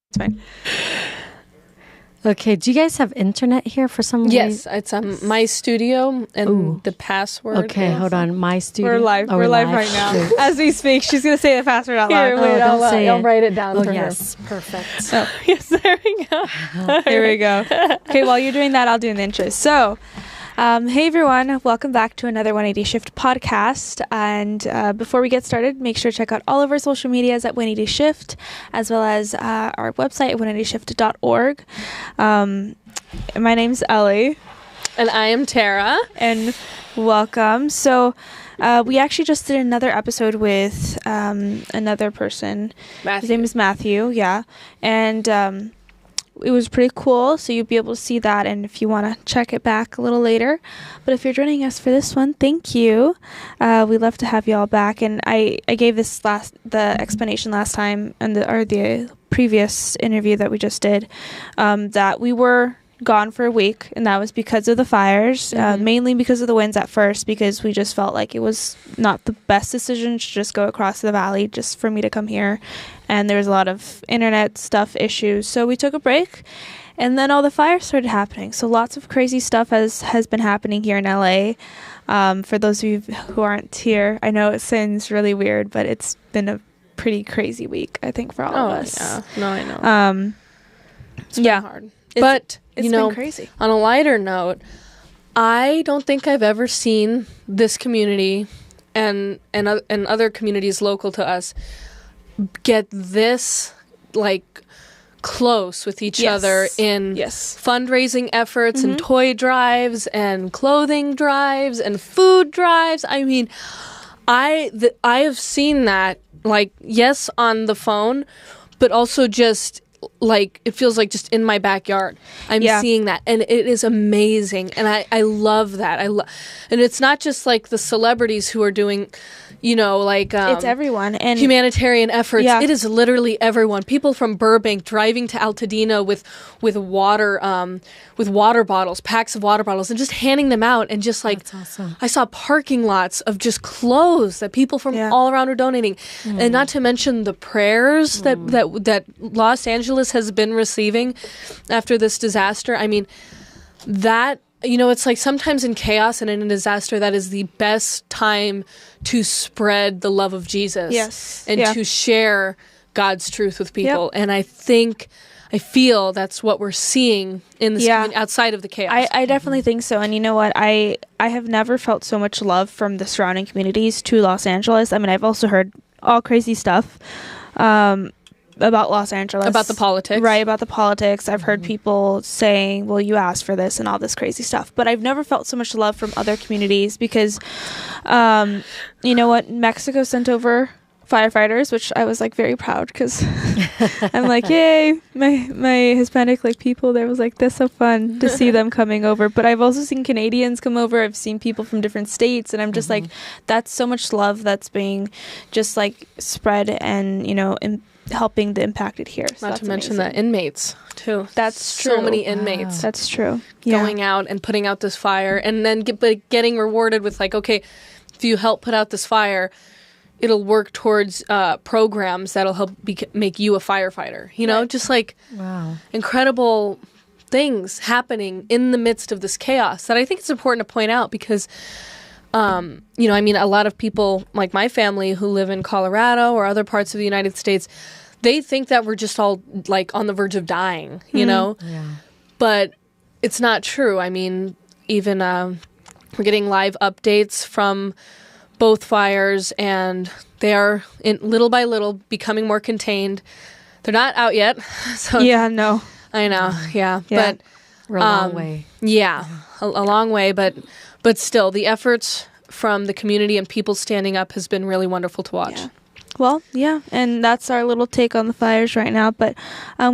It's fine. Okay, do you guys have internet here for some reason? Yes, it's my studio and the password. Okay, hold on. My studio. We're live. Oh, we're live right now. As we speak, she's going to say the password out loud. Here, wait, don't say I'll it. write it down for yes, perfect. Oh, Yes, there we go. here we go. Okay, while you're doing that, I'll do an intro. So, hey everyone, welcome back to another 180 Shift podcast. And before we get started, make sure to check out all of our social medias at 180 Shift, as well as our website at 180shift.org. My name's Ellie. And I am Tara. And welcome. So, we actually just did another episode with another person. Matthew. His name is Matthew, yeah. And it was pretty cool, so you'll be able to see that, and if you want to check it back a little later. But if you're joining us for this one, thank you. We'd love to have you all back. And I gave the explanation last time, and the previous interview that we just did, that we were gone for a week, and that was because of the fires, mainly because of the winds at first, because we just felt like it was not the best decision to just go across the valley just for me to come here, and there was a lot of internet stuff issues, so we took a break, and then all the fires started happening. So lots of crazy stuff has been happening here in LA. For those of you who aren't here, I know it sounds really weird, but it's been a pretty crazy week, I think, for all of us. Yeah. No, I know. It's been hard. But It's been crazy. On a lighter note, I don't think I've ever seen this community and other communities local to us get this close with each other in fundraising efforts and toy drives and clothing drives and food drives. I mean, I have seen that yes on the phone, but also just it feels like just in my backyard. I'm seeing that, and it is amazing, and I love that. And it's not just the celebrities who are doing, it's everyone and humanitarian efforts. Yeah. It is literally everyone. People from Burbank driving to Altadena with water bottles, packs of water bottles, and just handing them out. And just That's awesome. I saw parking lots of just clothes that people from all around are donating, and not to mention the prayers that Los Angeles has been receiving after this disaster. I mean, that. It's sometimes in chaos and in a disaster, that is the best time to spread the love of Jesus and to share God's truth with people. And I feel that's what we're seeing in this community outside of the chaos. I definitely think so. And you know what? I have never felt so much love from the surrounding communities to Los Angeles. I mean, I've also heard all crazy stuff about Los Angeles. About the politics. Right, about the politics. I've heard people saying, well, you asked for this and all this crazy stuff. But I've never felt so much love from other communities because, you know what? Mexico sent over firefighters, which I was very proud because I'm yay, my Hispanic people there was that's so fun to see them coming over. But I've also seen Canadians come over. I've seen people from different states, and I'm just that's so much love that's being just spread and helping the impacted here. So not to mention the inmates too. That's true. So many inmates. That's true. Going out and putting out this fire, and then getting rewarded with okay, if you help put out this fire, it'll work towards programs that'll help make you a firefighter. Just wow, incredible things happening in the midst of this chaos that I think it's important to point out because, I mean, a lot of people like my family who live in Colorado or other parts of the United States, they think that we're just all on the verge of dying, Yeah. But it's not true. I mean, even we're getting live updates from both fires, and they are little by little becoming more contained. They're not out yet. So no. I know. Yeah. But we're a long way. Yeah, a long way, but still the efforts from the community and people standing up has been really wonderful to watch. Yeah. Well, and that's our little take on the fires right now. But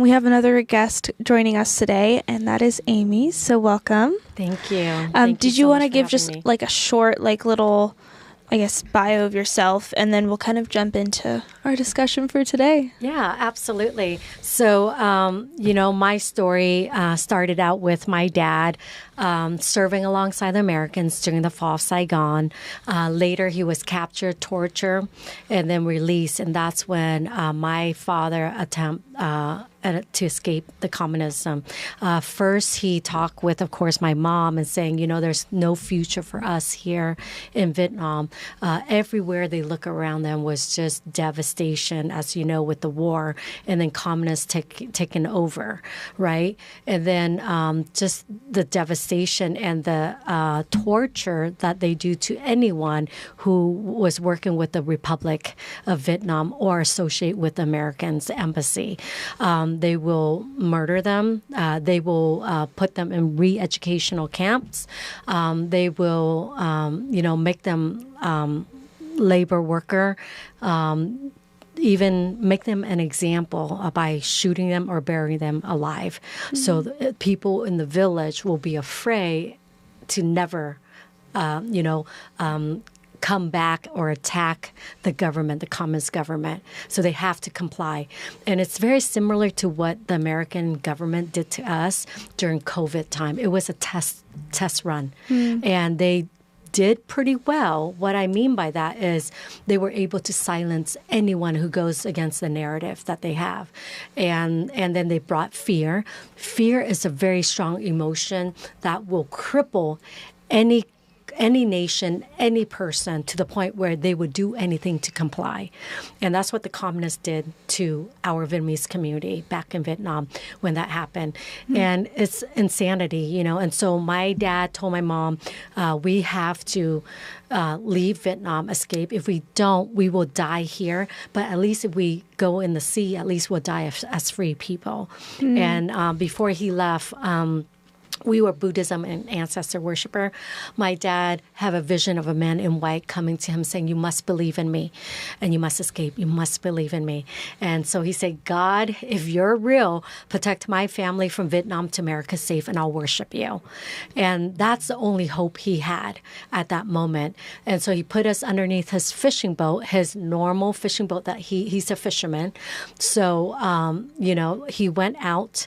we have another guest joining us today, and that is Amy. So welcome. Thank you. Did you want to give just a short, little, I guess, bio of yourself, and then we'll kind of jump into our discussion for today? Yeah, absolutely. So, my story started out with my dad serving alongside the Americans during the fall of Saigon. Later, he was captured, tortured, and then released. And that's when my father to escape the communism. First, he talked with, of course, my mom and saying, there's no future for us here in Vietnam. Everywhere they look around them was just devastation, as you know, with the war, and then communists taking over, right? And then just the devastation and the torture that they do to anyone who was working with the Republic of Vietnam or associate with the Americans embassy. They will murder them. They will put them in re-educational camps. They will, make them labor worker, even make them an example by shooting them or burying them alive. Mm-hmm. So the people in the village will be afraid to never, come back or attack the government, the communist government. So they have to comply. And it's very similar to what the American government did to us during COVID time. It was a test run. Mm. And they did pretty well. What I mean by that is they were able to silence anyone who goes against the narrative that they have. And then they brought fear. Fear is a very strong emotion that will cripple any nation, any person, to the point where they would do anything to comply. And that's what the communists did to our Vietnamese community back in Vietnam when that happened. Mm-hmm. And it's insanity, And so my dad told my mom, we have to leave Vietnam, escape. If we don't, we will die here. But at least if we go in the sea, at least we'll die as free people. Mm-hmm. And before he left, we were Buddhism and ancestor worshiper. My dad had a vision of a man in white coming to him saying, you must believe in me and you must escape. You must believe in me. And so he said, God, if you're real, protect my family from Vietnam to America safe and I'll worship you. And that's the only hope he had at that moment. And so he put us underneath his fishing boat, his normal fishing boat that he's a fisherman. So, he went out.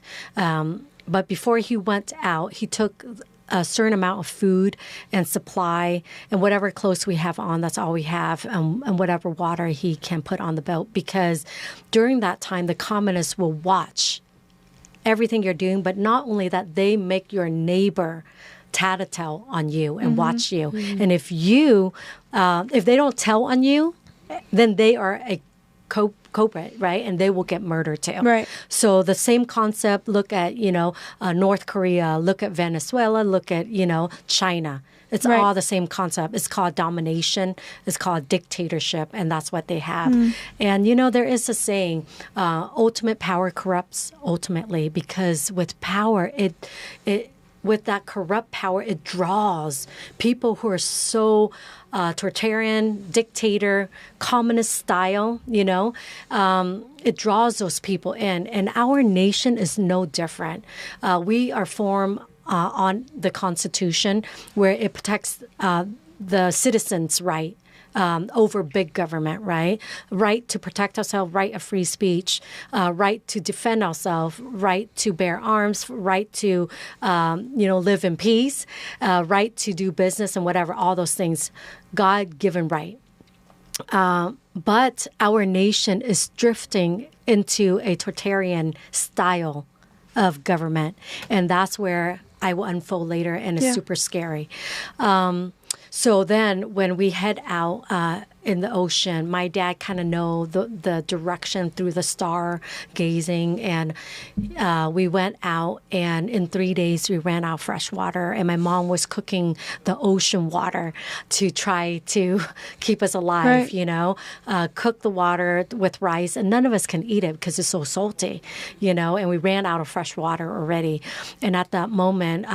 But before he went out, he took a certain amount of food and supply and whatever clothes we have on, that's all we have, and whatever water he can put on the boat. Because during that time, the communists will watch everything you're doing, but not only that, they make your neighbor tattletale on you and watch you. Mm-hmm. And if they don't tell on you, then they are a culprit, right? And they will get murdered too. Right. So the same concept, look at, North Korea, look at Venezuela, look at, China. It's right. All the same concept. It's called domination. It's called dictatorship. And that's what they have. Mm. And, there is a saying, ultimate power corrupts ultimately, because with power, with that corrupt power, it draws people who are so authoritarian, dictator, communist style, it draws those people in. And our nation is no different. We are formed on the Constitution where it protects the citizens' right. Over big government, right? Right to protect ourselves, right of free speech, right to defend ourselves, right to bear arms, right to, live in peace, right to do business and whatever, all those things, God-given right. But our nation is drifting into a totalitarian style of government, and that's where I will unfold later, and it's super scary. So then when we head out in the ocean, my dad kind of know the direction through the star gazing. And we went out, and in 3 days we ran out of fresh water. And my mom was cooking the ocean water to try to keep us alive, right. Cook the water with rice. And none of us can eat it because it's so salty, and we ran out of fresh water already. And at that moment,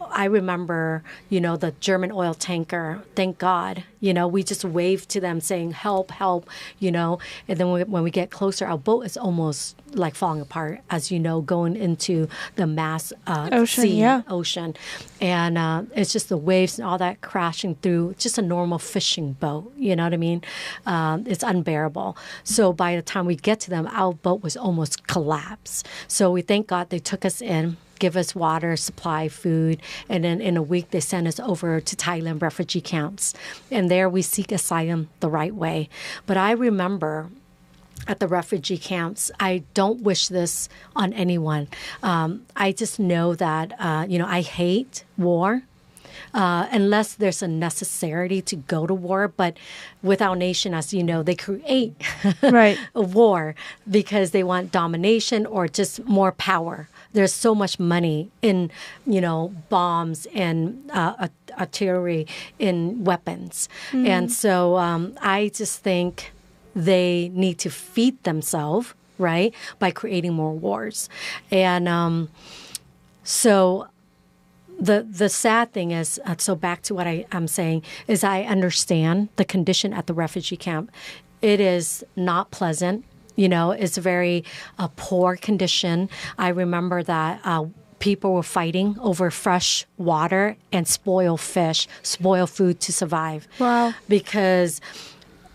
I remember, the German oil tanker, thank God, we just waved to them saying, help, help, and then when we get closer, our boat is almost like falling apart, as going into the mass ocean. And it's just the waves and all that crashing through, just a normal fishing boat, you know what I mean? It's unbearable. So by the time we get to them, our boat was almost collapsed. So we thank God they took us in, give us water, supply, food, and then in a week they sent us over to Thailand refugee camps. And there we seek asylum the right way. But I remember at the refugee camps. I don't wish this on anyone. I just know that, I hate war. Unless there's a necessity to go to war. But with our nation, as you know, they create right. a war because they want domination or just more power. There's so much money in, bombs and artillery, in weapons. And so I just think they need to feed themselves, right, by creating more wars. And so the sad thing is, so back to what I'm saying, is I understand the condition at the refugee camp. It is not pleasant. It's a very poor condition. I remember that people were fighting over fresh water and spoiled fish, spoiled food to survive. Wow. Because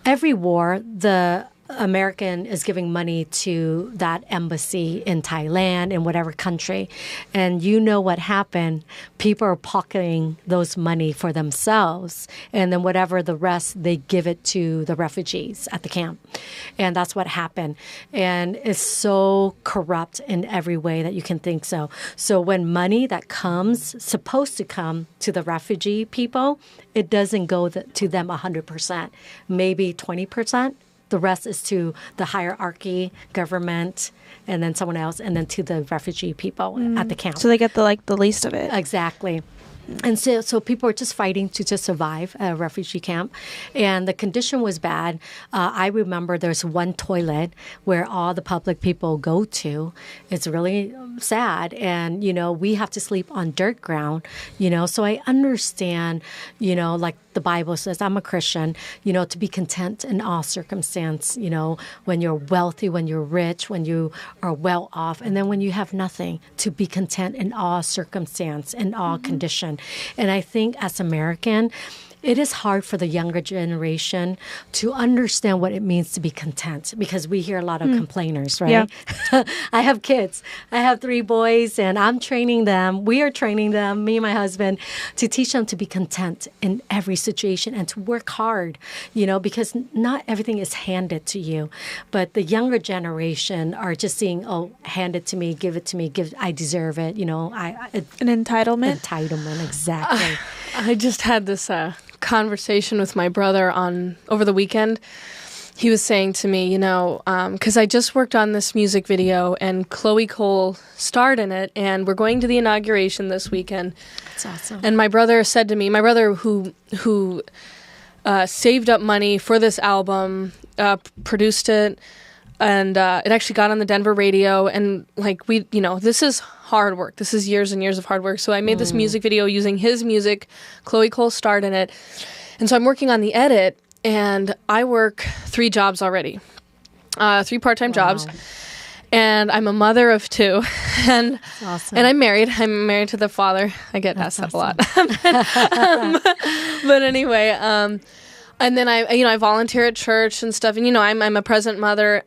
every war, the American is giving money to that embassy in Thailand, in whatever country. And you know what happened. People are pocketing those money for themselves. And then whatever the rest, they give it to the refugees at the camp. And that's what happened. And it's so corrupt in every way that you can think so. So when money that comes, supposed to come to the refugee people, it doesn't go to them 100%, maybe 20%. The rest is to the hierarchy, government, and then someone else, and then to the refugee people at the camp. So they get the least of it. Exactly. And so people are just fighting to just survive a refugee camp. And the condition was bad. I remember there's one toilet where all the public people go to. It's really sad. And, we have to sleep on dirt ground, So I understand, like the Bible says, I'm a Christian, to be content in all circumstance, when you're wealthy, when you're rich, when you are well off, and then when you have nothing, to be content in all circumstance, in all condition. And I think as American, it is hard for the younger generation to understand what it means to be content, because we hear a lot of complainers, right? Yeah. I have kids. I have 3 boys, and I'm training them. We are training them, me and my husband, to teach them to be content in every situation and to work hard, because not everything is handed to you. But the younger generation are just seeing, hand it to me, give it to me, I deserve it. An entitlement? Entitlement, exactly. I just had this conversation with my brother over the weekend. He was saying to me, because I just worked on this music video and Chloe Cole starred in it, and we're going to the inauguration this weekend. That's awesome. And my brother said to me, my brother who saved up money for this album, produced it, and it actually got on the Denver radio, and this is hard work. This is years and years of hard work. So I made this music video using his music. Chloe Cole starred in it. And so I'm working on the edit, and I work 3 jobs already, 3 part-time jobs. And I'm a mother of 2, and awesome. And I'm married. I'm married to the father. I get asked that a lot. But anyway, and then I volunteer at church and stuff. And I'm a present mother.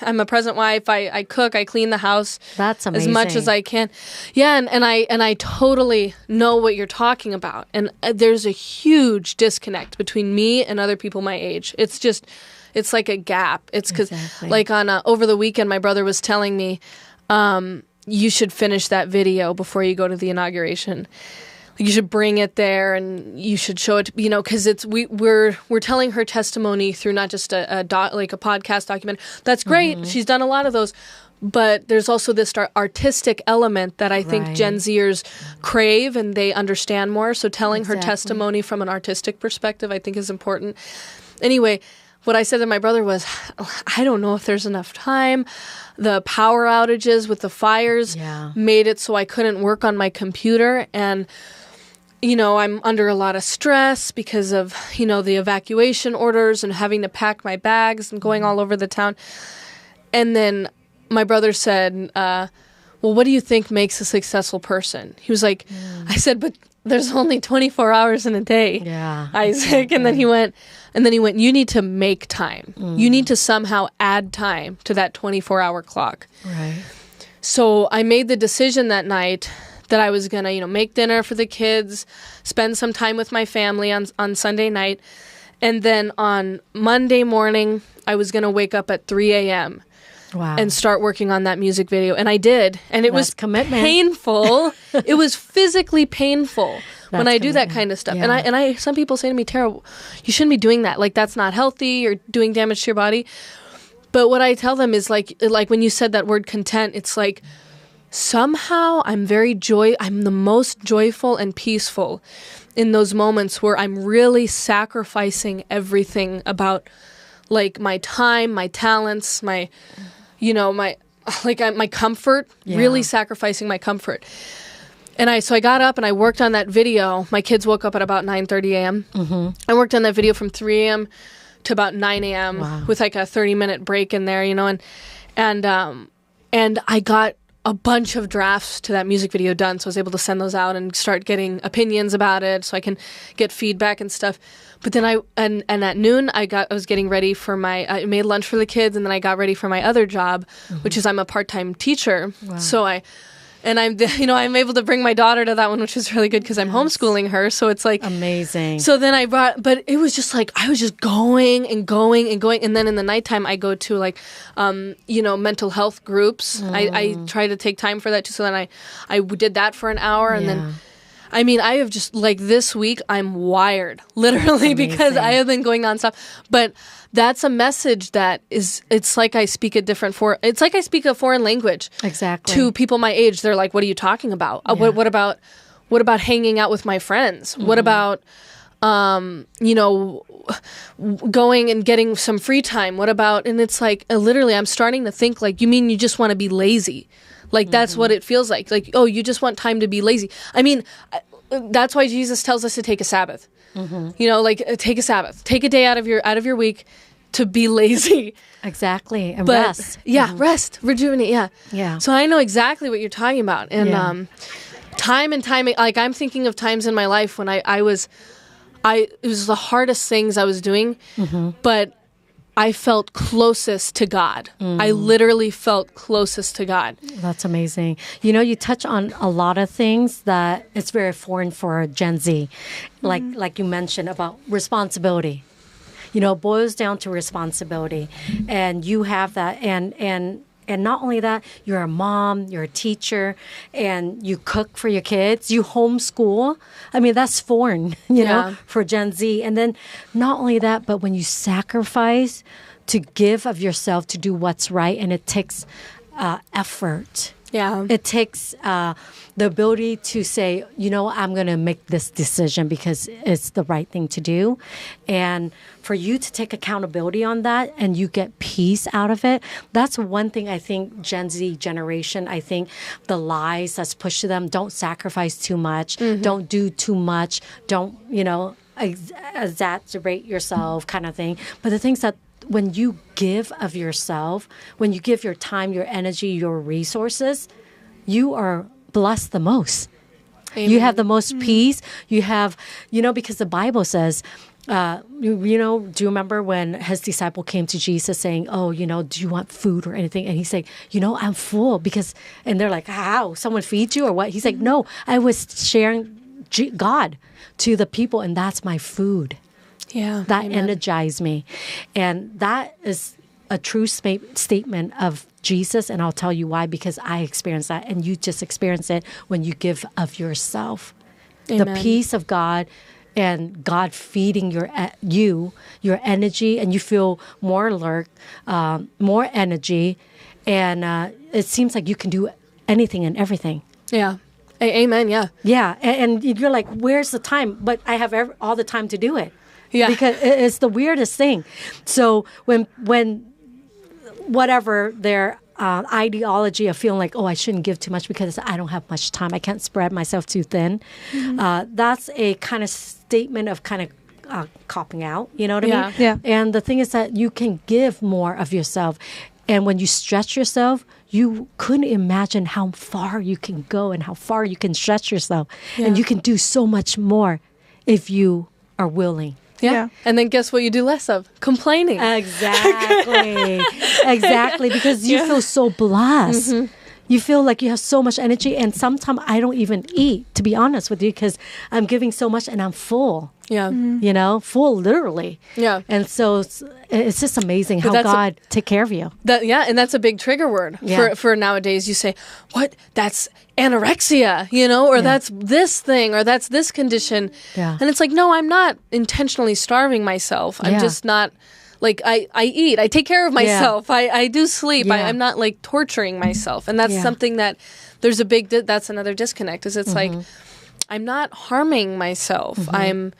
I'm a present wife. I cook. I clean the house. That's amazing. As much as I can. Yeah, and I totally know what you're talking about. And there's a huge disconnect between me and other people my age. It's like a gap. It's because on over the weekend, my brother was telling me, you should finish that video before you go to the inauguration. You should bring it there, and you should show it. Because we're telling her testimony through not just a podcast document. That's great. Mm-hmm. She's done a lot of those, but there's also this artistic element that I think Gen Zers crave and they understand more. So telling her testimony from an artistic perspective, I think, is important. Anyway, what I said to my brother was, I don't know if there's enough time. The power outages with the fires made it so I couldn't work on my computer, and I'm under a lot of stress because of, the evacuation orders and having to pack my bags and going all over the town. And then my brother said, well, what do you think makes a successful person? He was like, I said, but there's only 24 hours in a day, Isaac. And then he went, you need to make time. You need to somehow add time to that 24-hour clock. Right. So I made the decision that night that I was going to, make dinner for the kids, spend some time with my family on Sunday night. And then on Monday morning, I was going to wake up at 3 a.m. Wow. and start working on that music video. And I did. And it was commitment. painful. It was physically painful when I do that kind of stuff. Yeah. And I some people say to me, Tara, you shouldn't be doing that. Like, that's not healthy. You're doing damage to your body. But what I tell them is like when you said that word content, it's like somehow I'm the most joyful and peaceful in those moments where I'm really sacrificing everything about like my time, my talents, my comfort, really sacrificing my comfort. And so I got up and I worked on that video. My kids woke up at about 9:30 a.m. Mm-hmm. I worked on that video from 3 a.m. to about 9 a.m. with like a 30-minute break in there, and I got a bunch of drafts to that music video done, so I was able to send those out and start getting opinions about it, so I can get feedback and stuff. But then and at noon I was getting ready for I made lunch for the kids, and then I got ready for my other job, which is I'm a part-time teacher. Wow. So I'm able to bring my daughter to that one, which is really good because I'm homeschooling her. So it's like amazing. So then but it was just like, I was just going and going and going. And then in the nighttime, I go to like, mental health groups. I try to take time for that too. So then I did that for an hour. And then, I have just like this week, I'm wired literally because I have been going nonstop. But that's a message that it's like I speak a foreign language. Exactly. To people my age. They're like, what are you talking about? Yeah. What about hanging out with my friends? Mm-hmm. What about, going and getting some free time? What about, and it's like, literally, I'm starting to think like, you mean you just want to be lazy? Like, that's what it feels like. Like, oh, you just want time to be lazy. I mean, that's why Jesus tells us to take a Sabbath. Mm-hmm. Take a Sabbath. Take a day out of your week to be lazy. Exactly. And rest. Yeah, rest, rejuvenate, yeah. Yeah. So I know exactly what you're talking about. And time and time, like I'm thinking of times in my life when it was the hardest things I was doing, but I felt closest to God. I literally felt closest to God. That's amazing. You touch on a lot of things that it's very foreign for Gen Z. Like you mentioned about responsibility. It boils down to responsibility. And you have that. And not only that, you're a mom, you're a teacher, and you cook for your kids, you homeschool. I mean, that's foreign, for Gen Z. And then not only that, but when you sacrifice to give of yourself to do what's right, and it takes effort. Yeah. It takes the ability to say, I'm going to make this decision because it's the right thing to do. And for you to take accountability on that and you get peace out of it, that's one thing I think Gen Z generation, I think the lies that's pushed to them, don't sacrifice too much, don't do too much, don't, exacerbate yourself kind of thing. But the things that when you give of yourself, when you give your time, your energy, your resources, you are blessed the most. Amen. You have the most peace. You have, because the Bible says, do you remember when his disciple came to Jesus saying, oh, do you want food or anything? And he's like, I'm full and they're like, how? Someone feeds you or what? He's like, no, I was sharing God to the people and that's my food. Yeah, that amen. energized me. And that is a true statement of Jesus. And I'll tell you why, because I experienced that. And you just experience it when you give of yourself. Amen. The peace of God and God feeding your energy, and you feel more alert, more energy. And it seems like you can do anything and everything. Yeah. Amen. Yeah. Yeah. And you're like, where's the time? But I have all the time to do it. Yeah. Because it's the weirdest thing. So when whatever their ideology of feeling like, oh, I shouldn't give too much because I don't have much time, I can't spread myself too thin, that's a kind of statement of kind of copping out, you know what I mean? Yeah. And the thing is that you can give more of yourself. And when you stretch yourself, you couldn't imagine how far you can go and how far you can stretch yourself. Yeah. And you can do so much more if you are willing. Yeah. And then guess what you do less of? Complaining. Exactly. Exactly. Because you feel so blessed. You feel like you have so much energy, and sometimes I don't even eat, to be honest with you, because I'm giving so much and I'm full. Yeah. You know, full literally. Yeah. And so it's just amazing how God take care of you. And that's a big trigger word for nowadays. You say, what? That's anorexia, or that's this thing, or that's this condition. Yeah. And it's like, no, I'm not intentionally starving myself. I'm just not, like, I eat. I take care of myself. I do sleep. Yeah. I'm not, like, torturing myself. And that's something that there's a big, that's another disconnect, is it's like, I'm not harming myself. I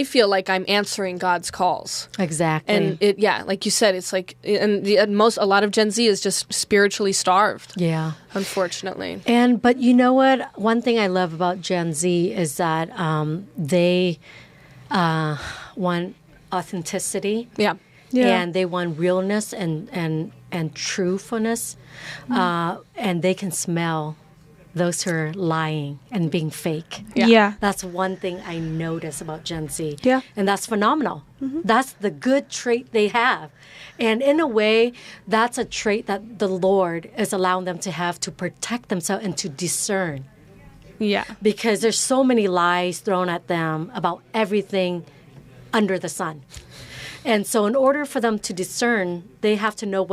feel like I'm answering God's calls. Exactly. And like you said, it's like, and a lot of Gen Z is just spiritually starved. Yeah. Unfortunately. But you know what? One thing I love about Gen Z is that they want authenticity. Yeah. And they want realness and truthfulness. And they can smell those who are lying and being fake. Yeah. That's one thing I notice about Gen Z. Yeah. And that's phenomenal. That's the good trait they have. And in a way, that's a trait that the Lord is allowing them to have to protect themselves and to discern. Yeah. Because there's so many lies thrown at them about everything under the sun. And so in order for them to discern, they have to know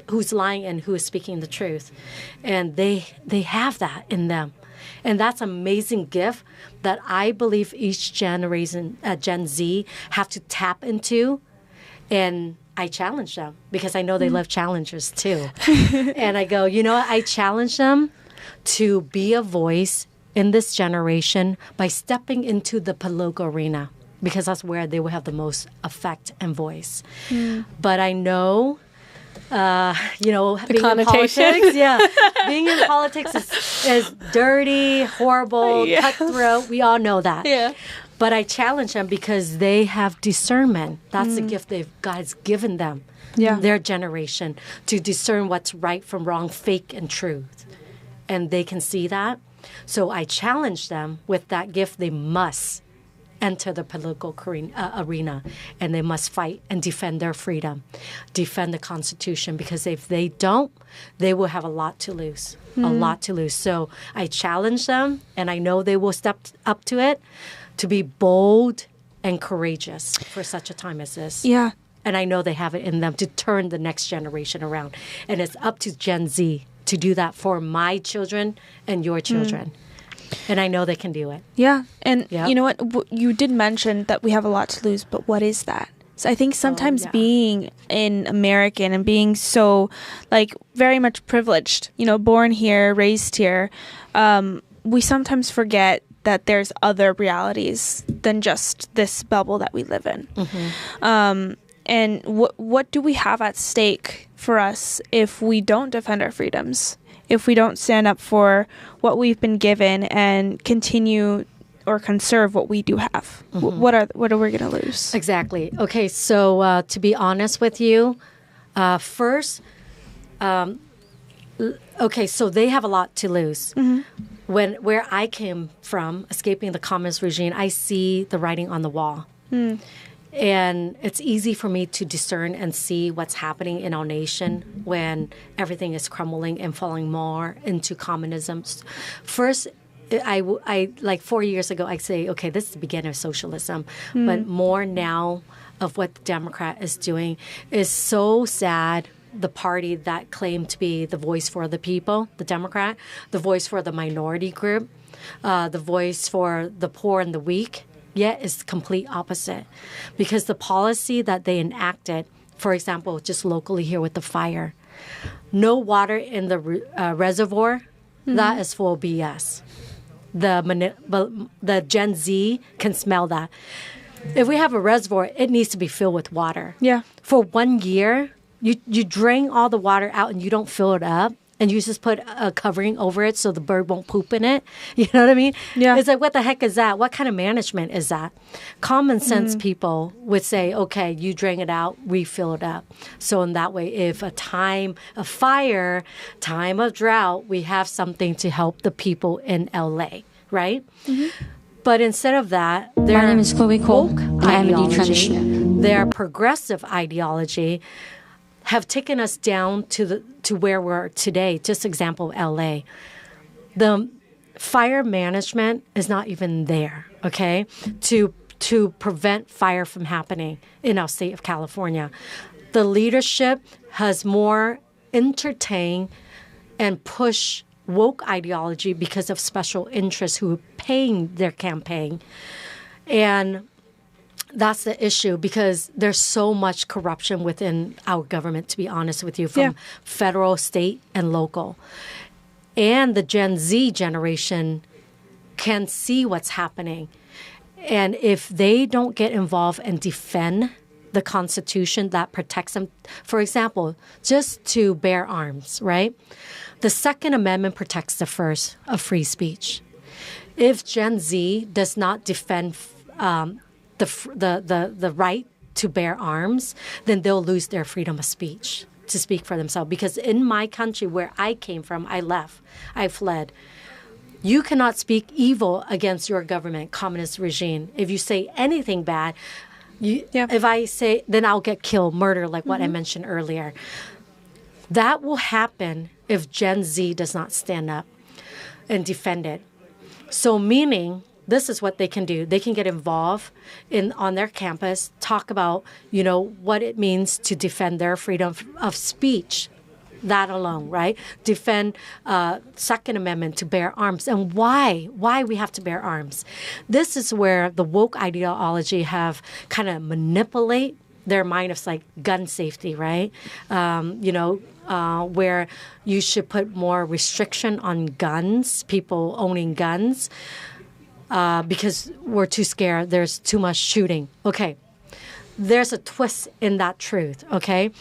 who's lying and who is speaking the truth. And they have that in them. And that's an amazing gift that I believe each generation, Gen Z, have to tap into. And I challenge them because I know they love challenges too. And I go, I challenge them to be a voice in this generation by stepping into the political arena, because that's where they will have the most effect and voice. But I know, being in politics, being in politics is dirty, horrible, cutthroat. We all know that. Yeah. But I challenge them because they have discernment. That's the gift God's given them, their generation, to discern what's right from wrong, fake and truth. And they can see that. So I challenge them with that gift. They must enter the political arena, and they must fight and defend their freedom, defend the Constitution, because if they don't, they will have a lot to lose, a lot to lose. So I challenge them, and I know they will step up to it, to be bold and courageous for such a time as this. Yeah. And I know they have it in them to turn the next generation around. And it's up to Gen Z to do that for my children and your children. And I know they can do it. Yeah. And Yep. you know what? You did mention that we have a lot to lose, but what is that? So I think sometimes being an American and being so, like, very much privileged, born here, raised here, we sometimes forget that there's other realities than just this bubble that we live in. And what do we have at stake for us if we don't defend our freedoms? If we don't stand up for what we've been given and continue or conserve what we do have, what are we going to lose? Exactly. Okay, so to be honest with you, first, so they have a lot to lose. Where I came from, escaping the communist regime, I see the writing on the wall. And it's easy for me to discern and see what's happening in our nation when everything is crumbling and falling more into communism. First, I like 4 years ago, I say, okay, this is the beginning of socialism. But more now of what the Democrat is doing is so sad. The party that claimed to be the voice for the people, the Democrat, the voice for the minority group, the voice for the poor and the weak, yet it's complete opposite. Because the policy that they enacted, for example, just locally here with the fire, no water in the reservoir, that is full BS. The Gen Z can smell that. If we have a reservoir, it needs to be filled with water. Yeah. For 1 year, you drain all the water out and you don't fill it up, and you just put a covering over it so the bird won't poop in it. You know what I mean? Yeah. It's like, what the heck is that? What kind of management is that? Common sense people would say, okay, you drain it out, refill it up. So in that way, if a time of fire, time of drought, we have something to help the people in LA, right? But instead of that, My name is Chloe Cole. I am a nutritionist. their progressive ideology have taken us down to where we're today. Just example, LA. The fire management is not even there, okay, to prevent fire from happening in our state of California. The leadership has more entertain and push woke ideology because of special interests who are paying their campaign. And that's the issue, because there's so much corruption within our government, to be honest with you, from federal, state, and local. And the Gen Z generation can see what's happening. And if they don't get involved and defend the Constitution that protects them, for example, just to bear arms, right? The Second Amendment protects the first of free speech. If Gen Z does not defend the right to bear arms, then they'll lose their freedom of speech to speak for themselves. Because in my country where I came from, I fled. You cannot speak evil against your government, communist regime. If you say anything bad, if I say, then I'll get killed, murder, like what I mentioned earlier. That will happen if Gen Z does not stand up and defend it. So meaning, this is what they can do. They can get involved on their campus, talk about, what it means to defend their freedom of speech. That alone, right? Defend Second Amendment to bear arms. And why we have to bear arms. This is where the woke ideology have kind of manipulate their mind of like gun safety, right? Where you should put more restriction on guns, people owning guns, because we're too scared. There's too much shooting. Okay. There's a twist in that truth, okay?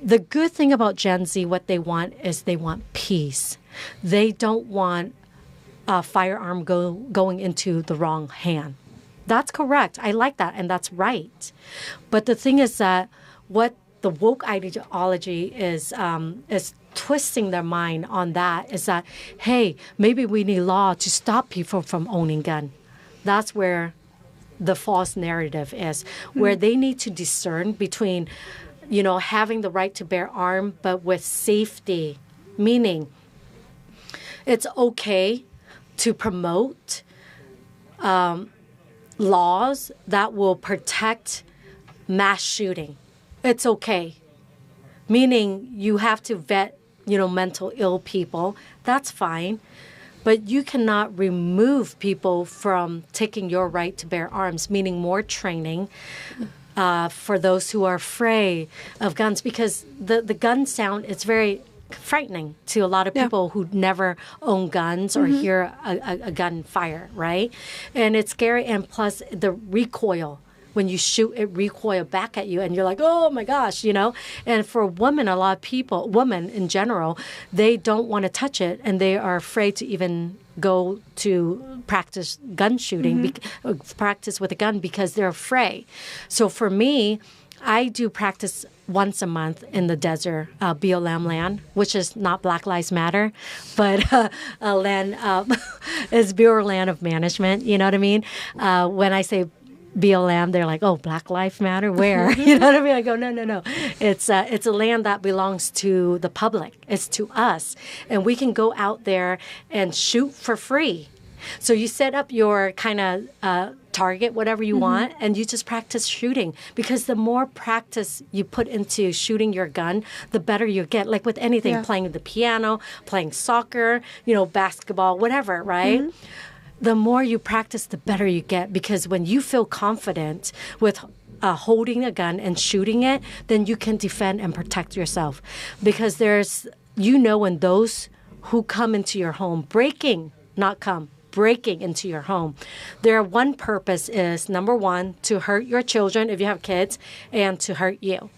The good thing about Gen Z, what they want is they want peace. They don't want a firearm going into the wrong hand. That's correct. I like that, and that's right. But the thing is that what the woke ideology is twisting their mind on that is that, hey, maybe we need law to stop people from owning gun. That's where the false narrative is, where they need to discern between having the right to bear arms, but with safety, meaning it's okay to promote laws that will protect mass shooting. It's okay. Meaning you have to vet, mental ill people. That's fine. But you cannot remove people from taking your right to bear arms, meaning more training for those who are afraid of guns, because the gun sound is very frightening to a lot of people who never own guns or hear a gun fire, right? And it's scary, and plus the recoil. When you shoot, it recoil back at you, and you're like, oh my gosh, And for women, a lot of people, women in general, they don't want to touch it, and they are afraid to even go to practice gun shooting, practice with a gun, because they're afraid. So for me, I do practice once a month in the desert, BLM land, which is not Black Lives Matter, but a land is Bureau Land of Management. You know what I mean? When I say BLM, they're like, oh, Black Lives Matter? Where? You know what I mean? I go, no. It's a land that belongs to the public. It's to us. And we can go out there and shoot for free. So you set up your kind of target, whatever you want, and you just practice shooting. Because the more practice you put into shooting your gun, the better you get. Like with anything, playing the piano, playing soccer, basketball, whatever, right? The more you practice, the better you get. Because when you feel confident with holding a gun and shooting it, then you can defend and protect yourself. Because there's, when those who come into your home, breaking into your home, their one purpose is, number one, to hurt your children if you have kids, and to hurt you.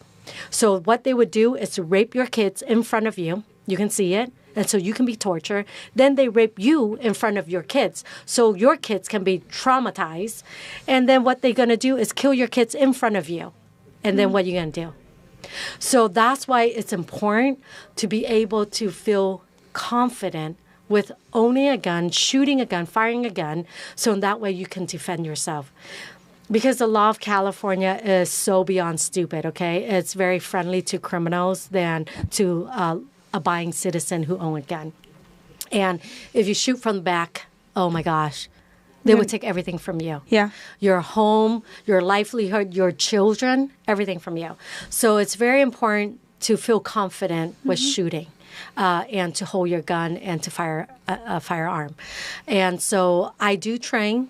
So what they would do is to rape your kids in front of you. You can see it. And so you can be tortured. Then they rape you in front of your kids. So your kids can be traumatized. And then what they're going to do is kill your kids in front of you. And then what are you going to do? So that's why it's important to be able to feel confident with owning a gun, shooting a gun, firing a gun. So in that way you can defend yourself. Because the law of California is so beyond stupid, okay? It's very friendly to criminals than to a buying citizen who own a gun. And if you shoot from the back, oh my gosh, they would take everything from you. Yeah. Your home, your livelihood, your children, everything from you. So it's very important to feel confident with shooting. And to hold your gun and to fire a firearm. And so I do train,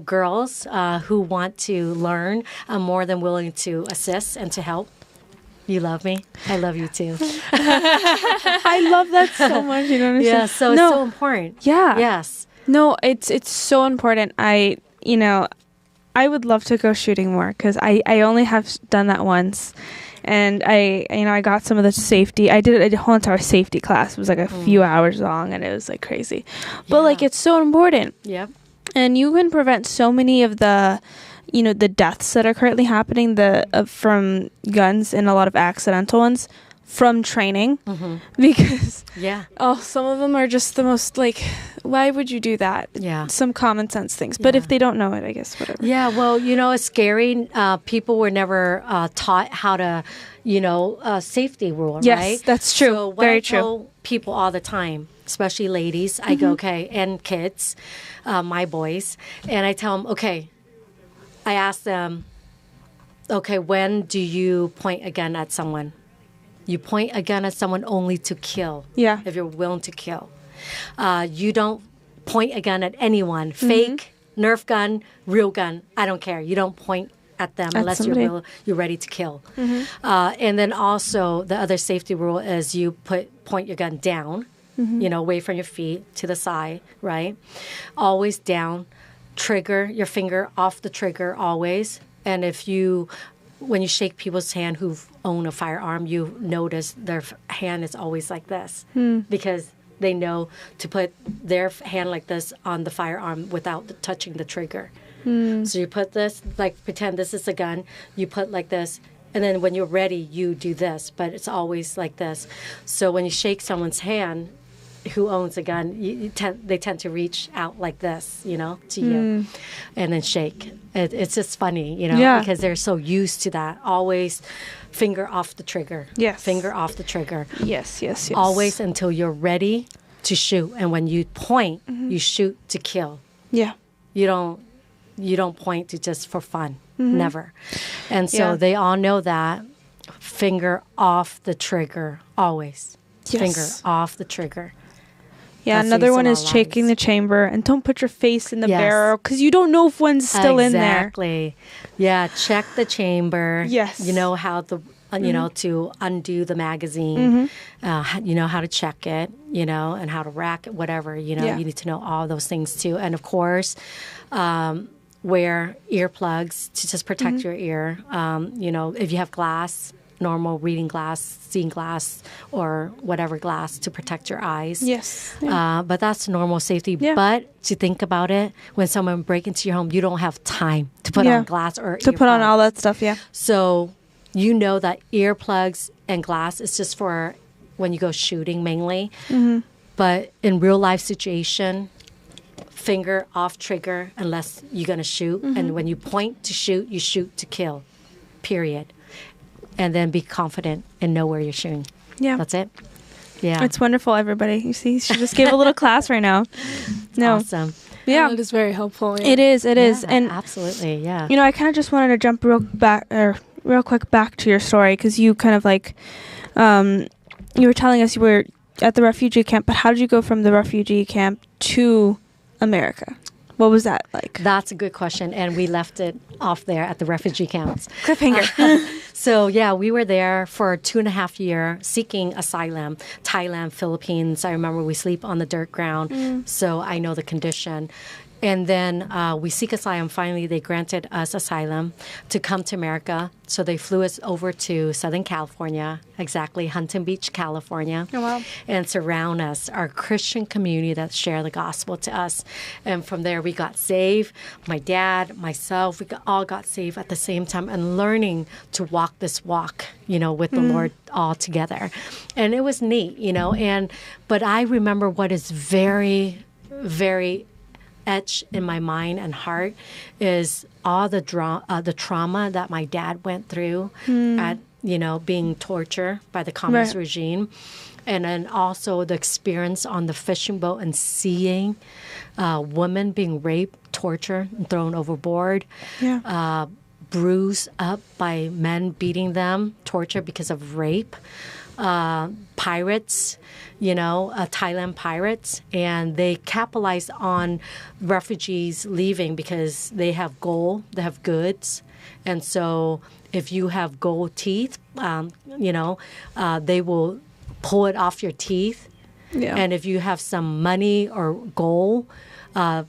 girls who want to learn. I'm more than willing to assist and to help. You love me. I love you too. I love that so much. You don't understand. Yeah, so it's so important. Yeah. Yes. No, it's so important. I would love to go shooting more because I only have done that once. And I got some of the safety. I did a whole entire safety class. It was like a few hours long, and it was like crazy. But like, it's so important. Yep. And you can prevent so many of the deaths that are currently happening from guns and a lot of accidental ones from training, because some of them are just the most like, why would you do that? Yeah. Some common sense things. But if they don't know it, I guess whatever. Yeah, well, it's scary. People were never taught how to, safety rule, right? Yes, that's true. So Very I true. tell people all the time, especially ladies, I go, okay, and kids, my boys, and I tell them, okay, I ask them, okay, when do you point a gun at someone? You point a gun at someone only to kill. Yeah. If you're willing to kill. You don't point a gun at anyone. Fake, Nerf gun, real gun. I don't care. You don't point at them unless you're ready to kill. And then also the other safety rule is you point your gun down, away from your feet to the side, right? Always down. Trigger your finger off the trigger always. And when you shake people's hand who own a firearm, you notice their hand is always like this because they know to put their hand like this on the firearm without touching the trigger. So you put this, like pretend this is a gun, you put like this, and then when you're ready, you do this, but it's always like this. So when you shake someone's hand who owns a gun, they tend to reach out like this, to you, and then shake. It's just funny, because they're so used to that. Always finger off the trigger. Yes. Finger off the trigger. Yes. Always until you're ready to shoot. And when you point, you shoot to kill. Yeah. You don't point to just for fun. Never. And so they all know that. Finger off the trigger. Always. Yes. Finger off the trigger. Yeah, That's another one is lives. shaking the chamber, and don't put your face in the barrel because you don't know if one's still in there. Exactly. Yeah, check the chamber. Yes. You know how to undo the magazine. You know how to check it, and how to rack it, whatever, you need to know all those things too. And of course, wear earplugs to just protect your ear. If you have glass, normal reading glass, seeing glass, or whatever glass to protect your eyes. Yes. But that's normal safety. Yeah. But to think about it, when someone breaks into your home, you don't have time to put on glass or to put on all that stuff. Yeah. So that earplugs and glass is just for when you go shooting mainly. But in real life situation, finger off trigger unless you're going to shoot. And when you point to shoot, you shoot to kill, period. And then be confident and know where you're shooting. Yeah. That's it. Yeah. It's wonderful, everybody. You see, she just gave a little class right now. No. Awesome. Yeah. It is very helpful. Yeah. It is. And absolutely. Yeah. I kind of just wanted to jump real quick back to your story because you kind of like, you were telling us you were at the refugee camp, but how did you go from the refugee camp to America? What was that like? That's a good question. And we left it off there at the refugee camps. Cliffhanger. So, we were there for 2.5 years seeking asylum. Thailand, Philippines. I remember we sleep on the dirt ground. So I know the condition. And then we seek asylum. Finally, they granted us asylum to come to America. So they flew us over to Southern California, exactly Huntington Beach, California. Oh, wow. And surround us, our Christian community that share the gospel to us. And from there, we got saved. My dad, myself, we all got saved at the same time and learning to walk this walk, with the Lord all together. And it was neat, but I remember what is very, very etched in my mind and heart is all the trauma that my dad went through at, being tortured by the communist regime. And then also the experience on the fishing boat and seeing women being raped, tortured, and thrown overboard. Yeah. Bruised up by men beating them, tortured because of rape. Pirates, Thailand pirates, and they capitalize on refugees leaving because they have gold, they have goods. And so if you have gold teeth, they will pull it off your teeth. Yeah. And if you have some money or gold,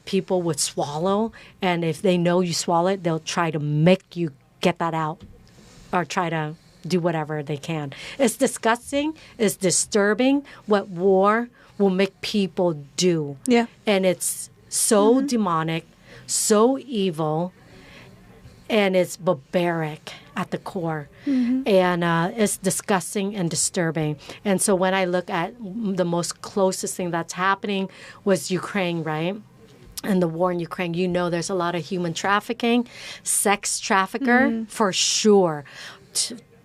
people would swallow. And if they know you swallow it, they'll try to make you get that out or try to do whatever they can. It's disgusting. It's disturbing what war will make people do. Yeah. And it's so demonic, so evil, and it's barbaric at the core. And it's disgusting and disturbing. And so when I look at the most closest thing that's happening was Ukraine, right? And the war in Ukraine, there's a lot of human trafficking, sex trafficker for sure.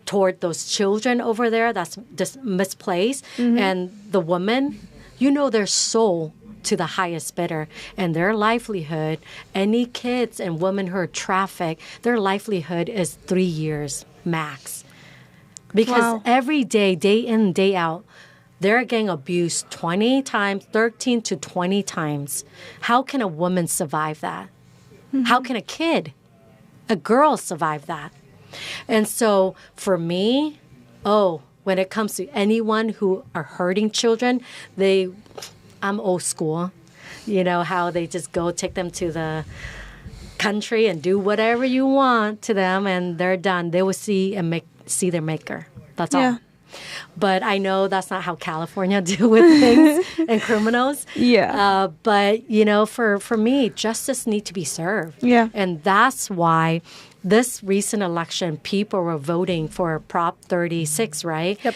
Toward those children over there that's just misplaced. And the women, they're sold to the highest bidder. And their livelihood, any kids and women who are trafficked, their livelihood is 3 years max. Because every day in, day out, they're getting abused 20 times, 13 to 20 times. How can a woman survive that? How can a girl survive that? And so for me, when it comes to anyone who are hurting children, I'm old school. How they just go take them to the country and do whatever you want to them and they're done. They will see their maker. That's all. But I know that's not how California deal with things and criminals. Yeah. But, for me, justice needs to be served. Yeah. And that's why this recent election, people were voting for Prop 36, right? Yep.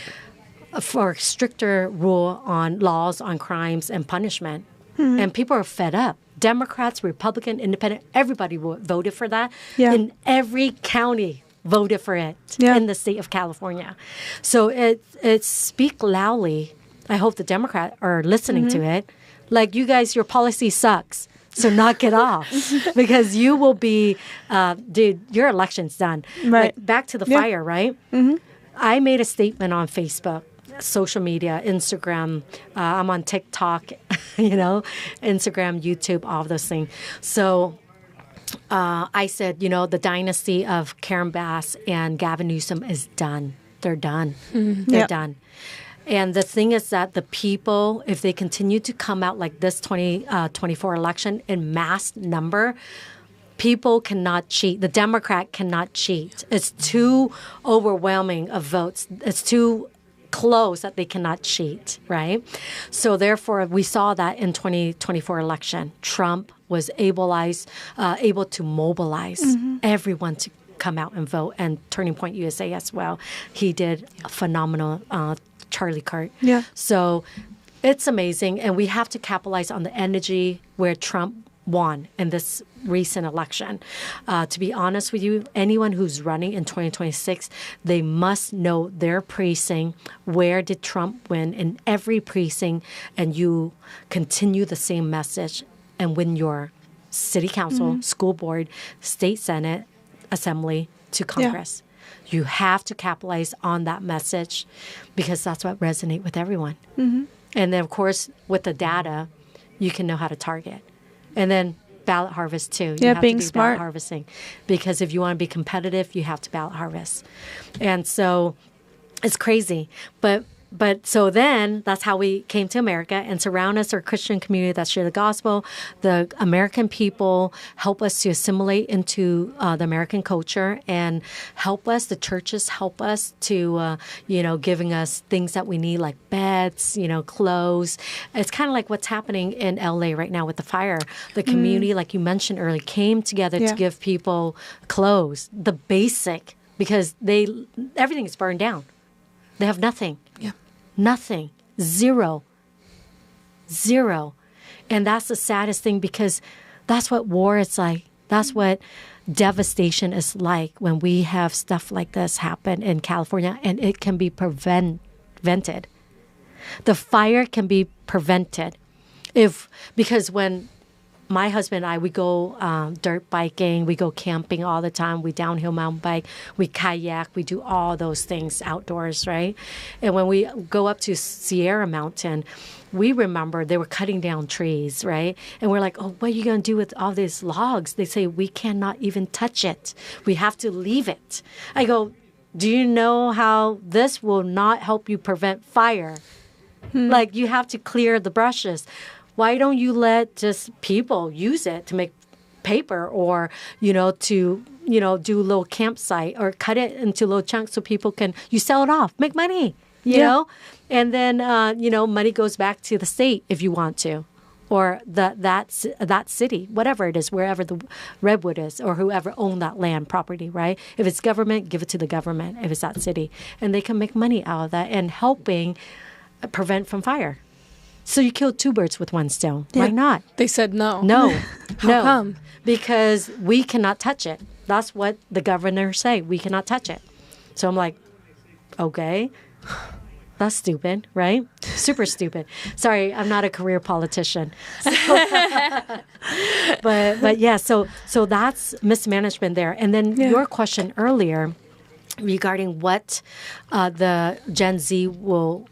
For stricter laws on crimes and punishment. And people are fed up. Democrats, Republican, Independent, everybody voted for that. Yeah. In every county voted for it in the state of California. So it speak loudly. I hope the Democrats are listening to it. Like, you guys, your policy sucks. So knock it off because you will be, dude, your election's done. Right. Like, back to the fire, right? I made a statement on Facebook, social media, Instagram. I'm on TikTok, Instagram, YouTube, all of those things. So I said, the dynasty of Karen Bass and Gavin Newsom is done. They're done. They're done. And the thing is that the people, if they continue to come out like this 2024 election in mass number, people cannot cheat. The Democrat cannot cheat. It's too overwhelming of votes. It's too close that they cannot cheat, right? So therefore, we saw that in 2024 election. Trump was able to mobilize everyone to come out and vote, and Turning Point USA as well. He did a phenomenal Charlie Kirk. Yeah. So it's amazing, and we have to capitalize on the energy where Trump won in this recent election. To be honest with you, anyone who's running in 2026, they must know their precinct. Where did Trump win in every precinct? And you continue the same message and win your city council, school board, state senate, assembly to Congress. You have to capitalize on that message because that's what resonates with everyone. And then, of course, with the data, you can know how to target. And then ballot harvest, too. You have being to do smart. ballot harvesting. Because if you want to be competitive, you have to ballot harvest. And so it's crazy. But so then that's how we came to America, and surround us, our Christian community that share the gospel. The American people help us to assimilate into the American culture and help us. The churches help us to, giving us things that we need like beds, clothes. It's kind of like what's happening in LA right now with the fire. The community, like you mentioned earlier, came together to give people clothes, the basic, because everything is burned down. They have nothing. Yeah. Nothing. Zero. And that's the saddest thing, because that's what war is like. That's what devastation is like when we have stuff like this happen in California, and it can be prevented. The fire can be prevented because when my husband and I, we go dirt biking, we go camping all the time, we downhill mountain bike, we kayak, we do all those things outdoors, right? And when we go up to Sierra Mountain, we remember they were cutting down trees, right? And we're like, oh, what are you going to do with all these logs? They say, we cannot even touch it. We have to leave it. I go, do you know how this will not help you prevent fire? Like, you have to clear the brushes. Why don't you let just people use it to make paper, or, to, do a little campsite, or cut it into little chunks so people can, you sell it off, make money, you know? And then, money goes back to the state if you want to, or that city, whatever it is, wherever the redwood is, or whoever owned that land property, right? If it's government, give it to the government if it's that city. And they can make money out of that and helping prevent from fire. So you killed two birds with one stone. Yeah. Why not? They said no. No. How come? Because we cannot touch it. That's what the governor say. We cannot touch it. So I'm like, okay. That's stupid, right? Super stupid. Sorry, I'm not a career politician. So, but yeah, so that's mismanagement there. And then your question earlier regarding what the Gen Z will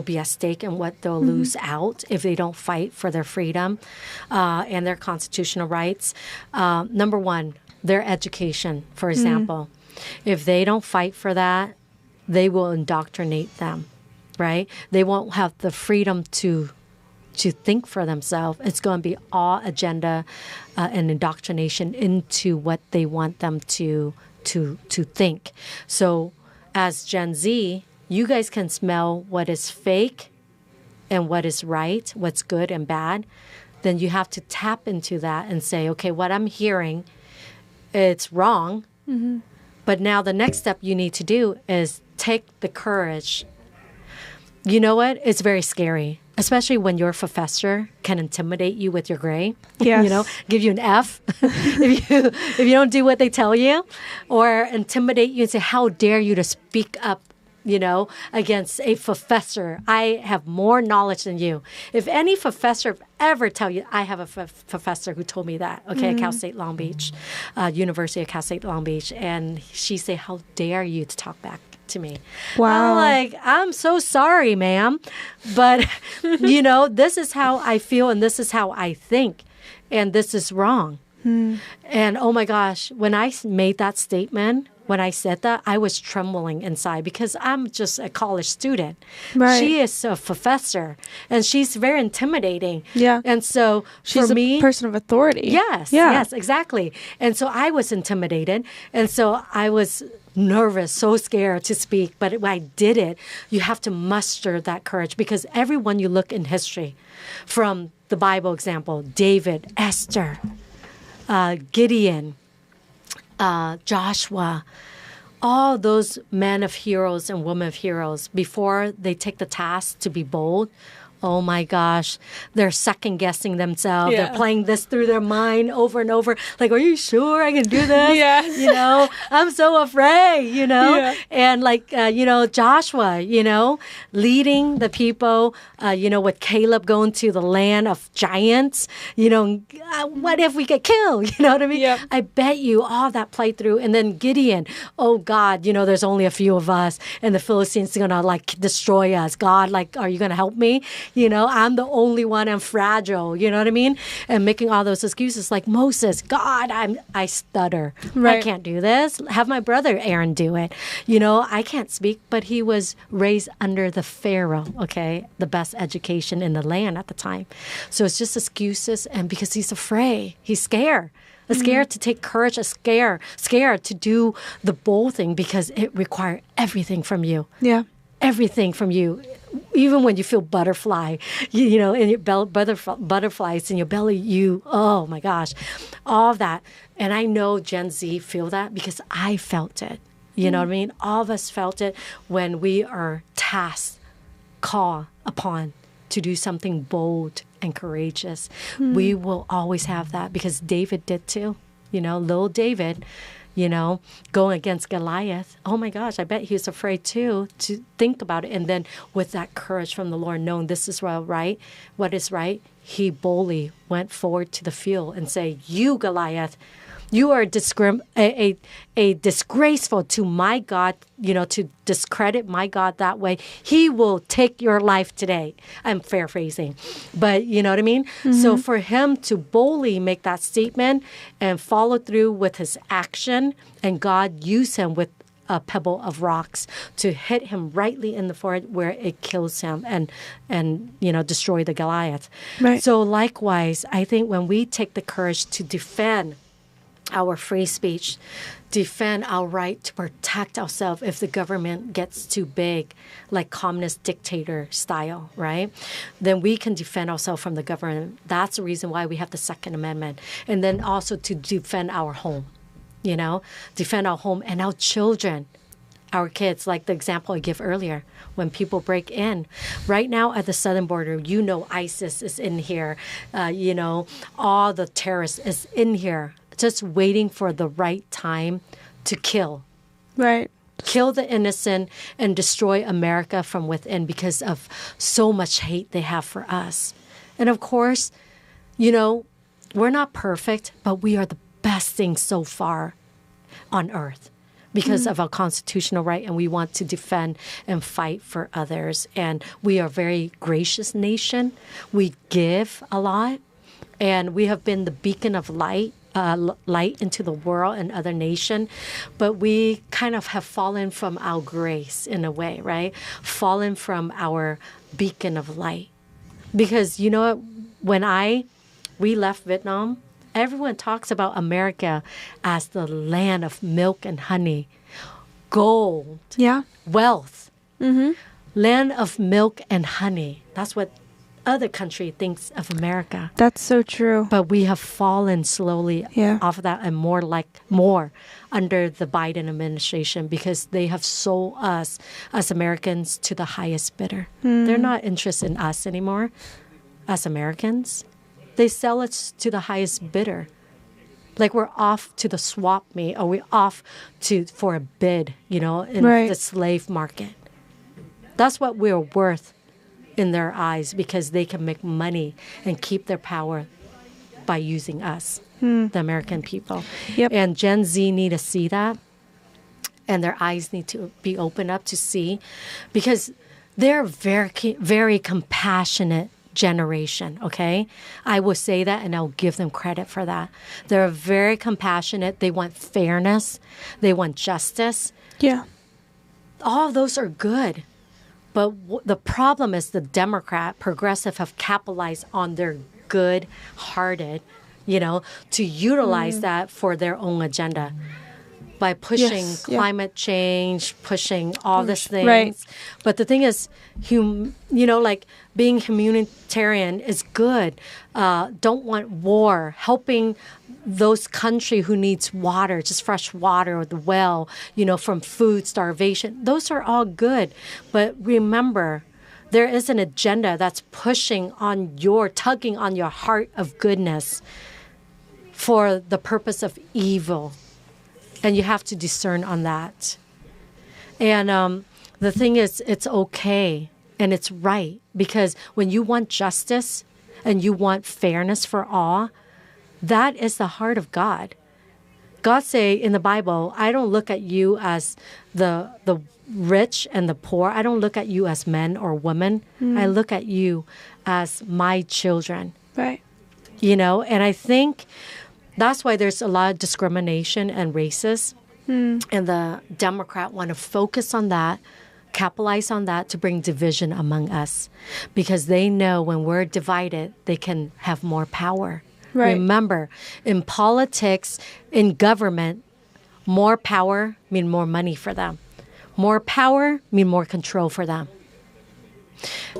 be at stake and what they'll lose out if they don't fight for their freedom and their constitutional rights. Number one, their education, for example. If they don't fight for that, they will indoctrinate them, right? They won't have the freedom to think for themselves. It's going to be all agenda and indoctrination into what they want them to think. So as Gen Z, you guys can smell what is fake and what is right, what's good and bad. Then you have to tap into that and say, okay, what I'm hearing, it's wrong. But now the next step you need to do is take the courage. You know what? It's very scary, especially when your professor can intimidate you with your grade. Yes. Give you an F if you don't do what they tell you, or intimidate you and say, how dare you to speak up, against a professor. I have more knowledge than you. If any professor ever tell you, I have a professor who told me that, at Cal State Long Beach, University of Cal State Long Beach, and she said, how dare you to talk back to me? Wow. I'm like, I'm so sorry, ma'am, but, this is how I feel and this is how I think, and this is wrong. And oh my gosh, when I made that statement, when I said that, I was trembling inside because I'm just a college student. Right. She is a professor, and she's very intimidating. Yeah. And so she's for me, a person of authority. Yes, exactly. And so I was intimidated, and so I was nervous, so scared to speak. But when I did it, you have to muster that courage, because everyone you look in history, from the Bible example, David, Esther, Gideon, Joshua, all those men of heroes and women of heroes, before they take the task to be bold, oh my gosh, they're second guessing themselves. Yeah. They're playing this through their mind over and over. Like, are you sure I can do this? Yes. I'm so afraid, Yeah. And Joshua, leading the people, with Caleb going to the land of giants, what if we get killed? You know what I mean? Yep. I bet you all that played through. And then Gideon, oh God, there's only a few of us and the Philistines are going to destroy us. God, are you going to help me? I'm the only one. I'm fragile. You know what I mean? And making all those excuses like Moses, God, I stutter. Right. I can't do this. Have my brother Aaron do it. I can't speak, but he was raised under the Pharaoh, the best education in the land at the time. So it's just excuses. And because he's afraid, he's scared. Scared to take courage, scared to do the bold thing, because it requires everything from you. Yeah. Everything from you. Even when you feel butterfly, in your belly, butterflies in your belly, oh my gosh, all of that. And I know Gen Z feel that because I felt it. You know what I mean? All of us felt it when we are tasked, called upon to do something bold and courageous. We will always have that because David did too. Little David, going against Goliath. Oh my gosh, I bet he was afraid too to think about it. And then with that courage from the Lord, knowing this is right, what is right, he boldly went forward to the field and say, you, Goliath, you are a disgraceful to my God, to discredit my God that way. He will take your life today. I'm paraphrasing, but you know what I mean? So for him to boldly make that statement and follow through with his action, and God used him with a pebble of rocks to hit him rightly in the forehead where it kills him and destroy the Goliath. Right. So likewise, I think when we take the courage to defend our free speech, defend our right to protect ourselves if the government gets too big, like communist dictator style, right? Then we can defend ourselves from the government. That's the reason why we have the Second Amendment. And then also to defend our home, defend our home and our children, our kids, like the example I gave earlier, when people break in. Right now at the southern border, ISIS is in here, all the terrorists is in here, just waiting for the right time to kill. Right. Kill the innocent and destroy America from within because of so much hate they have for us. And of course, we're not perfect, but we are the best thing so far on earth because of our constitutional right, and we want to defend and fight for others. And we are a very gracious nation. We give a lot, and we have been the beacon of light into the world and other nation, but we kind of have fallen from our grace in a way, right? Fallen from our beacon of light. Because when we left Vietnam, everyone talks about America as the land of milk and honey, gold, wealth, land of milk and honey. That's what other country thinks of America. That's so true. But we have fallen slowly off of that, and more under the Biden administration, because they have sold us as Americans to the highest bidder. They're not interested in us anymore as Americans. They sell us to the highest bidder. Like we're off to the swap meet, or we're off for a bid, in the slave market. That's what we're worth in their eyes, because they can make money and keep their power by using us, the American people. Yep. And Gen Z need to see that, and their eyes need to be opened up to see, because they're very, very compassionate generation, okay? I will say that, and I'll give them credit for that. They're very compassionate. They want fairness. They want justice. Yeah. All of those are good. But the problem is the Democrat, progressive, have capitalized on their good-hearted, to utilize that for their own agenda by pushing climate change, pushing all these things. Right. But the thing is, like being humanitarian is good. Don't want war, helping those country who needs water, just fresh water or the well, from food starvation. Those are all good. But remember, there is an agenda that's tugging on your heart of goodness for the purpose of evil. And you have to discern on that. And the thing is, it's okay and it's right, because when you want justice and you want fairness for all, that is the heart of God. God say in the Bible, I don't look at you as the rich and the poor. I don't look at you as men or women. I look at you as my children. Right. And I think that's why there's a lot of discrimination and racism. And the Democrat want to focus on that, capitalize on that to bring division among us, because they know when we're divided, they can have more power. Right. Remember, in politics, in government, more power mean more money for them. More power mean more control for them.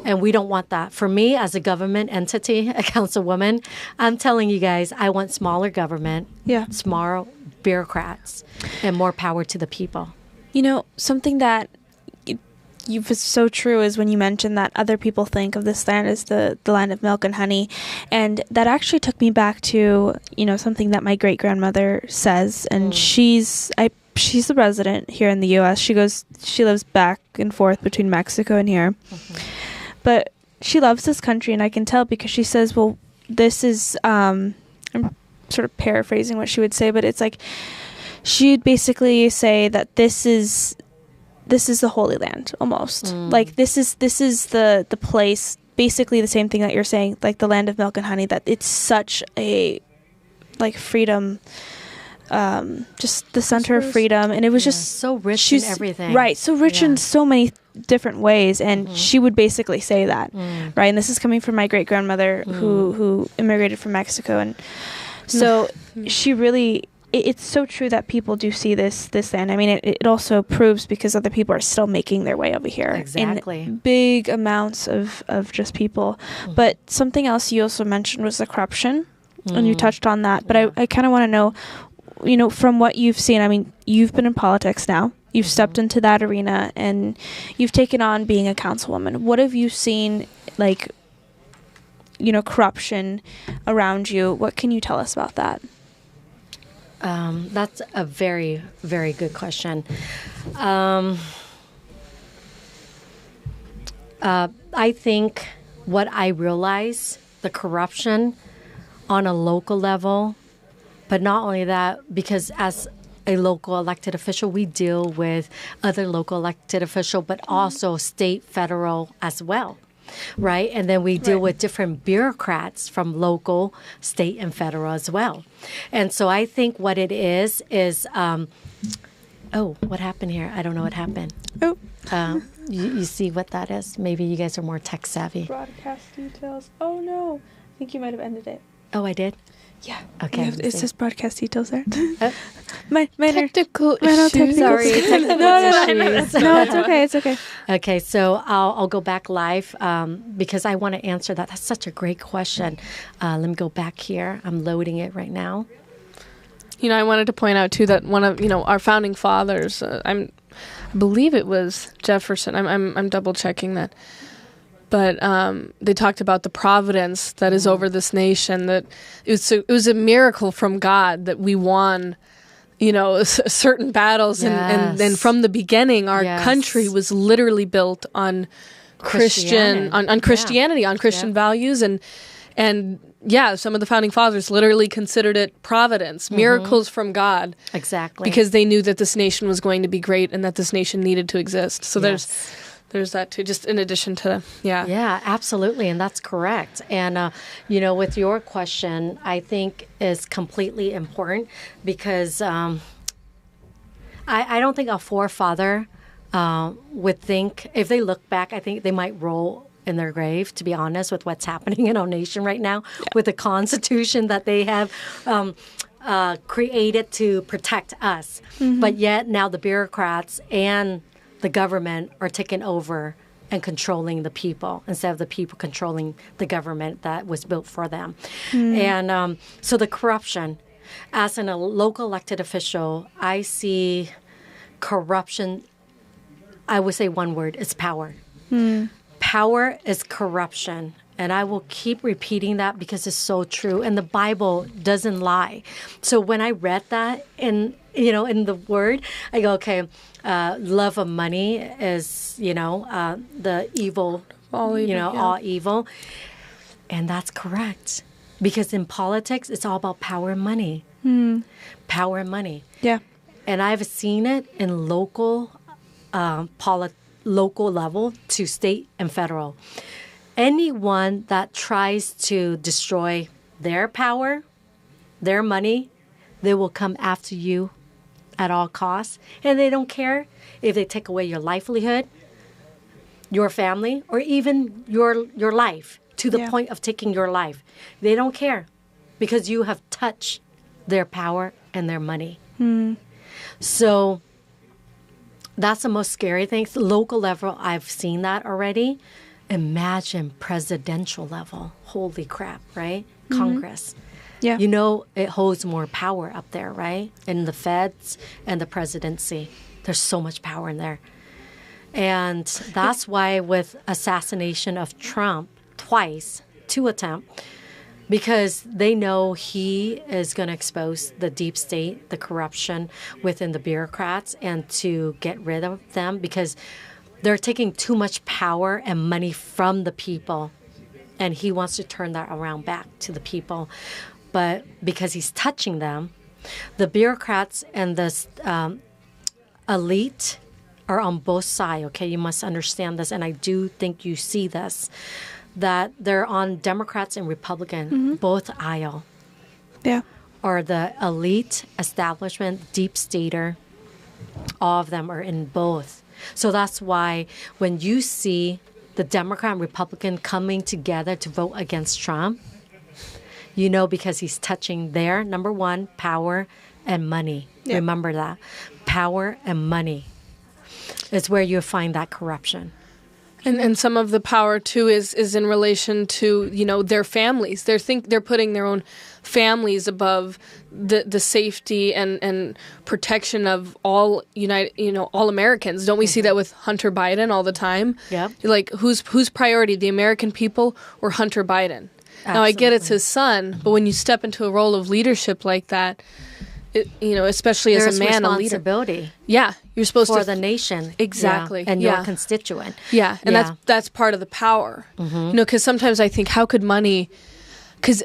And we don't want that. For me, as a government entity, a councilwoman, I'm telling you guys, I want smaller government, smaller bureaucrats, and more power to the people. Something that It's so true is when you mentioned that other people think of this land as the land of milk and honey. And that actually took me back to, something that my great grandmother says. And she's the resident here in the U.S. She lives back and forth between Mexico and here. But she loves this country, and I can tell because she says, well, this is, I'm sort of paraphrasing what she would say, but it's like, she'd basically say that this is the Holy Land almost. Like this is the place, basically the same thing that you're saying, like the land of milk and honey, that it's such a like freedom, just the center of freedom. And it was just so rich in everything. Right. So rich in so many different ways. And she would basically say that, right? And this is coming from my great grandmother who immigrated from Mexico. And so she really, it's so true that people do see this land. I mean, it also proves because other people are still making their way over here. Exactly. In big amounts of just people. But something else you also mentioned was the corruption. And you touched on that. But I kind of want to know, from what you've seen, I mean, you've been in politics now. You've stepped into that arena and you've taken on being a councilwoman. What have you seen, like, corruption around you? What can you tell us about that? That's a very, very good question. I think what I realize, the corruption on a local level, but not only that, because as a local elected official, we deal with other local elected official, but also state, federal as well. Right. And then we deal with different bureaucrats from local, state, and federal as well. And so I think what it is, what happened here? I don't know what happened. You see what that is? Maybe you guys are more tech savvy. Broadcast details. Oh, no. I think you might have ended it. Oh, I did? Yeah. Okay. It says broadcast details there. Technical issues. Sorry, technical issues. No, it's okay. It's okay. Okay, so I'll go back live because I want to answer that. That's such a great question. Let me go back here. I'm loading it right now. I wanted to point out too that one of our founding fathers, I believe it was Jefferson. I'm double checking that. But they talked about the providence that is over this nation, that it was a miracle from God that we won, certain battles. Yes. And from the beginning, our country was literally built on Christianity, on Christian values. And some of the founding fathers literally considered it providence, miracles from God. Exactly. Because they knew that this nation was going to be great and that this nation needed to exist. So there's that too, just in addition to, Yeah, absolutely. And that's correct. And, with your question, I think is completely important because I don't think a forefather would think, if they look back, I think they might roll in their grave, to be honest, with what's happening in our nation right now, with the Constitution that they have created to protect us. But yet now the bureaucrats and the government are taking over and controlling the people instead of the people controlling the government that was built for them. And so the corruption, as a local elected official, I see corruption, I would say one word, it's power. Power is corruption. And I will keep repeating that because it's so true. And the Bible doesn't lie. So when I read that in the Word, I go, okay, love of money is, the evil, all evil. And that's correct. Because in politics, it's all about power and money. Power and money. Yeah. And I've seen it in local level to state and federal. Anyone that tries to destroy their power, their money, they will come after you at all costs. And they don't care if they take away your livelihood, your family, or even your life to the point of taking your life. They don't care because you have touched their power and their money. So that's the most scary thing. Local level, I've seen that already. Imagine presidential level. Holy crap, right? Congress. Yeah. It holds more power up there, right? In the feds and the presidency. There's so much power in there. And that's why with assassination of Trump twice, 2 attempts, because they know he is going to expose the deep state, the corruption within the bureaucrats, and to get rid of them because they're taking too much power and money from the people. And he wants to turn that around back to the people. But because he's touching them, the bureaucrats and the elite are on both sides, okay? You must understand this, and I do think you see this, that they're on Democrats and Republican, both aisle. Yeah. Or the elite establishment, deep stater, all of them are in both. So that's why when you see the Democrat and Republican coming together to vote against Trump, you know because he's touching their, number one, power and money. Yeah. Remember that. Power and money is where you find that corruption. And some of the power too is in relation to, you know, their families. They're putting their own families above the safety and protection of all all Americans. Don't we see that with Hunter Biden all the time? Yeah. Like who's priority, the American people or Hunter Biden? Absolutely. Now I get it's his son, but when you step into a role of leadership like that, especially There's as a man, responsibility. A leader. Yeah, you're supposed for to the nation, exactly, and your constituent. Yeah, and that's part of the power. Because sometimes I think, how could money? Because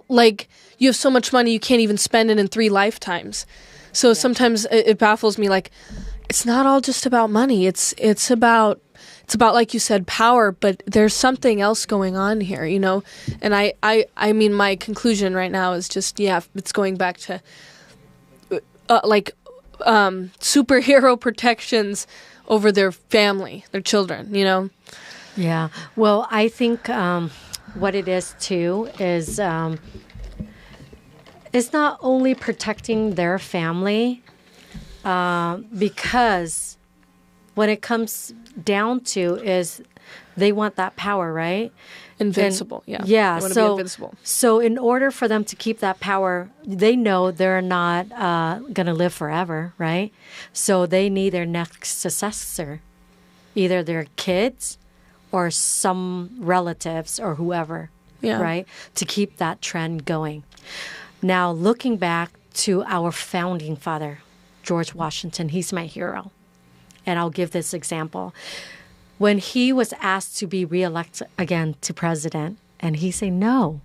like you have so much money, you can't even spend it in 3 lifetimes. So sometimes it baffles me. Like it's not all just about money. It's about like you said, power. But there's something else going on here, you know. And I mean, my conclusion right now is just it's going back to. Superhero protections over their family, their children, you know? Yeah. Well, I think what it is, too, is it's not only protecting their family because when it comes down to is they want that power, right? Invincible, Yeah. They want to be invincible. So in order for them to keep that power, they know they're not going to live forever, right? So they need their next successor, either their kids or some relatives or whoever, right? To keep that trend going. Now, looking back to our founding father, George Washington, he's my hero. And I'll give this example. When he was asked to be reelected again to president, and he said no,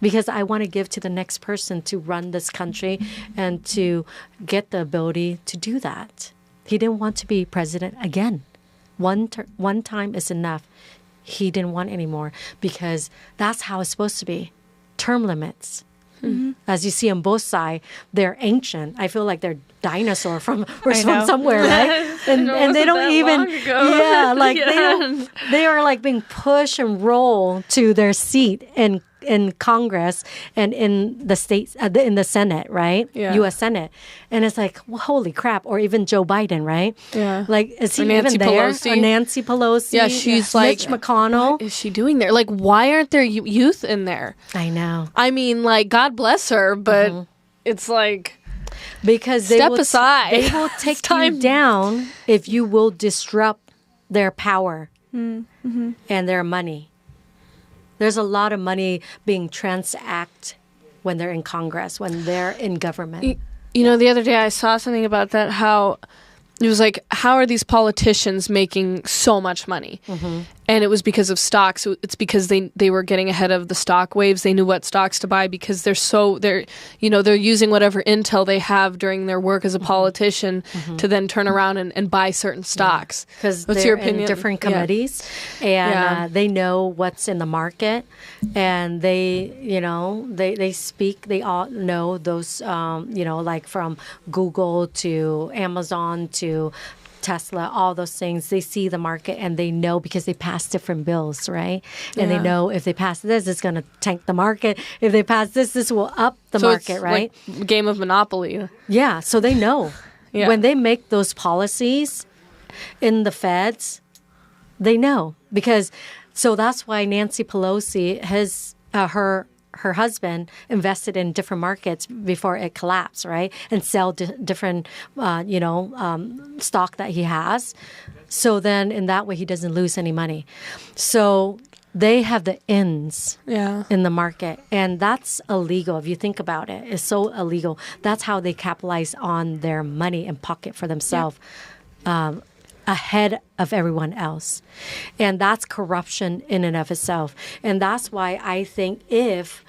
because I want to give to the next person to run this country and to get the ability to do that. He didn't want to be president again. One time is enough. He didn't want any more because that's how it's supposed to be. Term limits. Mm-hmm. As you see on both sides, they're ancient. I feel like they're dinosaur from somewhere, right? And they don't even they are like being pushed and rolled to their seat in Congress and in the states in the Senate, right? Yeah. U.S. Senate, and it's like, well, holy crap! Or even Joe Biden, right? Yeah. Like, is he even there? Or Nancy Pelosi? Yeah, she's like Mitch McConnell. What is she doing there? Like, why aren't there youth in there? I know. I mean, like, God bless her, but it's like because step aside. They will take you down if you will disrupt their power and their money. There's a lot of money being transacted when they're in Congress, when they're in government. You know, the other day I saw something about that, how it was like, how are these politicians making so much money? Mm-hmm. And it was because of stocks. It's because they were getting ahead of the stock waves. They knew what stocks to buy because they're using whatever intel they have during their work as a politician to then turn around and buy certain stocks. Because they're your opinion? In different committees and they know what's in the market, and they speak. They all know those like from Google to Amazon to Tesla, all those things. They see the market and they know because they pass different bills, right? And they know if they pass this, it's going to tank the market. If they pass this will up the market, it's right? Like a game of Monopoly. Yeah, so they know. When they make those policies in the feds, they know. So that's why Nancy Pelosi, her her husband invested in different markets before it collapsed, right? And sell different, stock that he has. So then in that way, he doesn't lose any money. So they have the ins in the market. And that's illegal. If you think about it, it's so illegal. That's how they capitalize on their money and pocket for themselves. Ahead of everyone else. And that's corruption in and of itself. And that's why I think if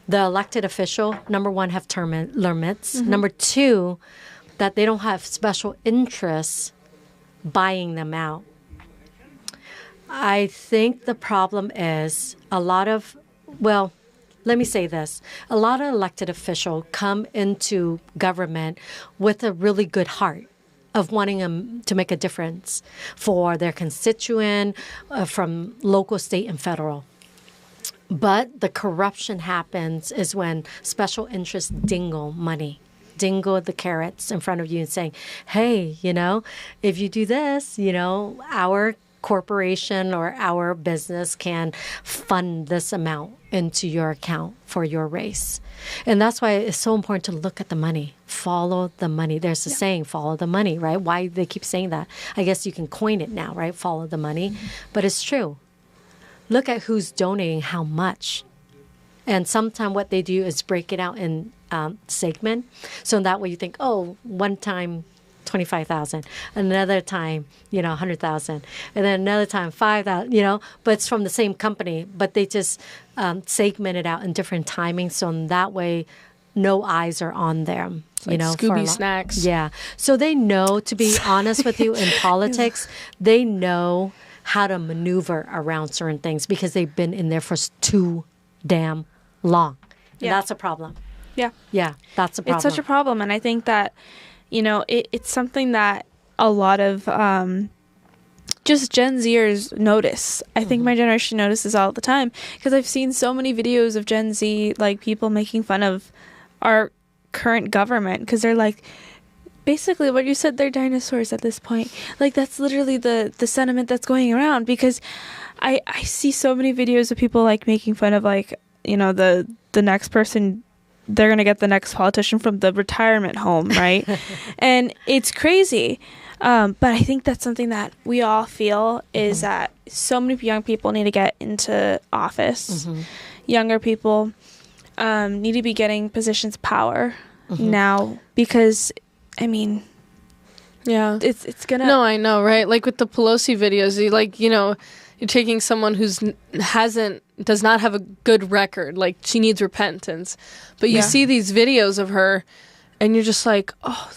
the elected official, number one, have term limits, number two, that they don't have special interests buying them out. I think the problem is let me say this. A lot of elected officials come into government with a really good heart of wanting them to make a difference for their constituent from local, state, and federal. But the corruption happens is when special interests dingle the carrots in front of you and saying, hey, if you do this, our corporation or our business can fund this amount into your account for your race. And that's why it's so important to look at the money. Follow the money. There's a saying, follow the money, right? Why they keep saying that? I guess you can coin it now, right? Follow the money. But it's true. Look at who's donating how much. And sometimes what they do is break it out in segment. So in that way you think, one time 25,000, another time, 100,000, and then another time 5,000, but it's from the same company, but they just segment it out in different timings. So in that way, no eyes are on them, like Scooby snacks. Yeah. So they know, to be honest with you, in politics, they know how to maneuver around certain things because they've been in there for too damn long. And that's a problem. Yeah. Yeah, that's a problem. It's such a problem. And I think that, it's something that a lot of just Gen Zers notice. I think my generation notices all the time because I've seen so many videos of Gen Z, like people making fun of our current government because they're like, basically what you said, they're dinosaurs at this point. Like that's literally the sentiment that's going around because I see so many videos of people like making fun of like, the next person, they're going to get the next politician from the retirement home, right? And it's crazy. But I think that's something that we all feel is that so many young people need to get into office. Younger people need to be getting positions of power now because, it's going to... No, I know, right? Like with the Pelosi videos, you're taking someone who's does not have a good record. Like she needs repentance. But you see these videos of her and you're just like, oh,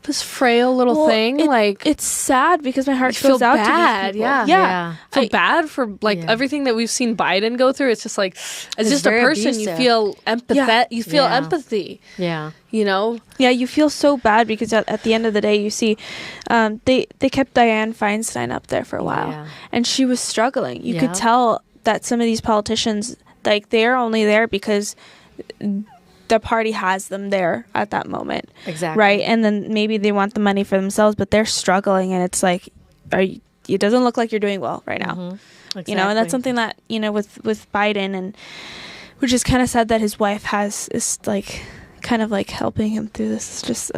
this frail little thing. It's sad because my heart goes out to these people. Yeah. I feel bad for everything that we've seen Biden go through. It's just like, as just a person, abusive. You feel you feel empathy. Yeah. Yeah, you feel so bad because at the end of the day, you see, they kept Dianne Feinstein up there for a while, and she was struggling. You could tell that some of these politicians, like, they're only there because the party has them there at that moment. Exactly. Right? And then maybe they want the money for themselves, but they're struggling, and it's like, it doesn't look like you're doing well right now. Exactly. And that's something that, with Biden, and which is kind of sad that his wife is like kind of like helping him through this. It's just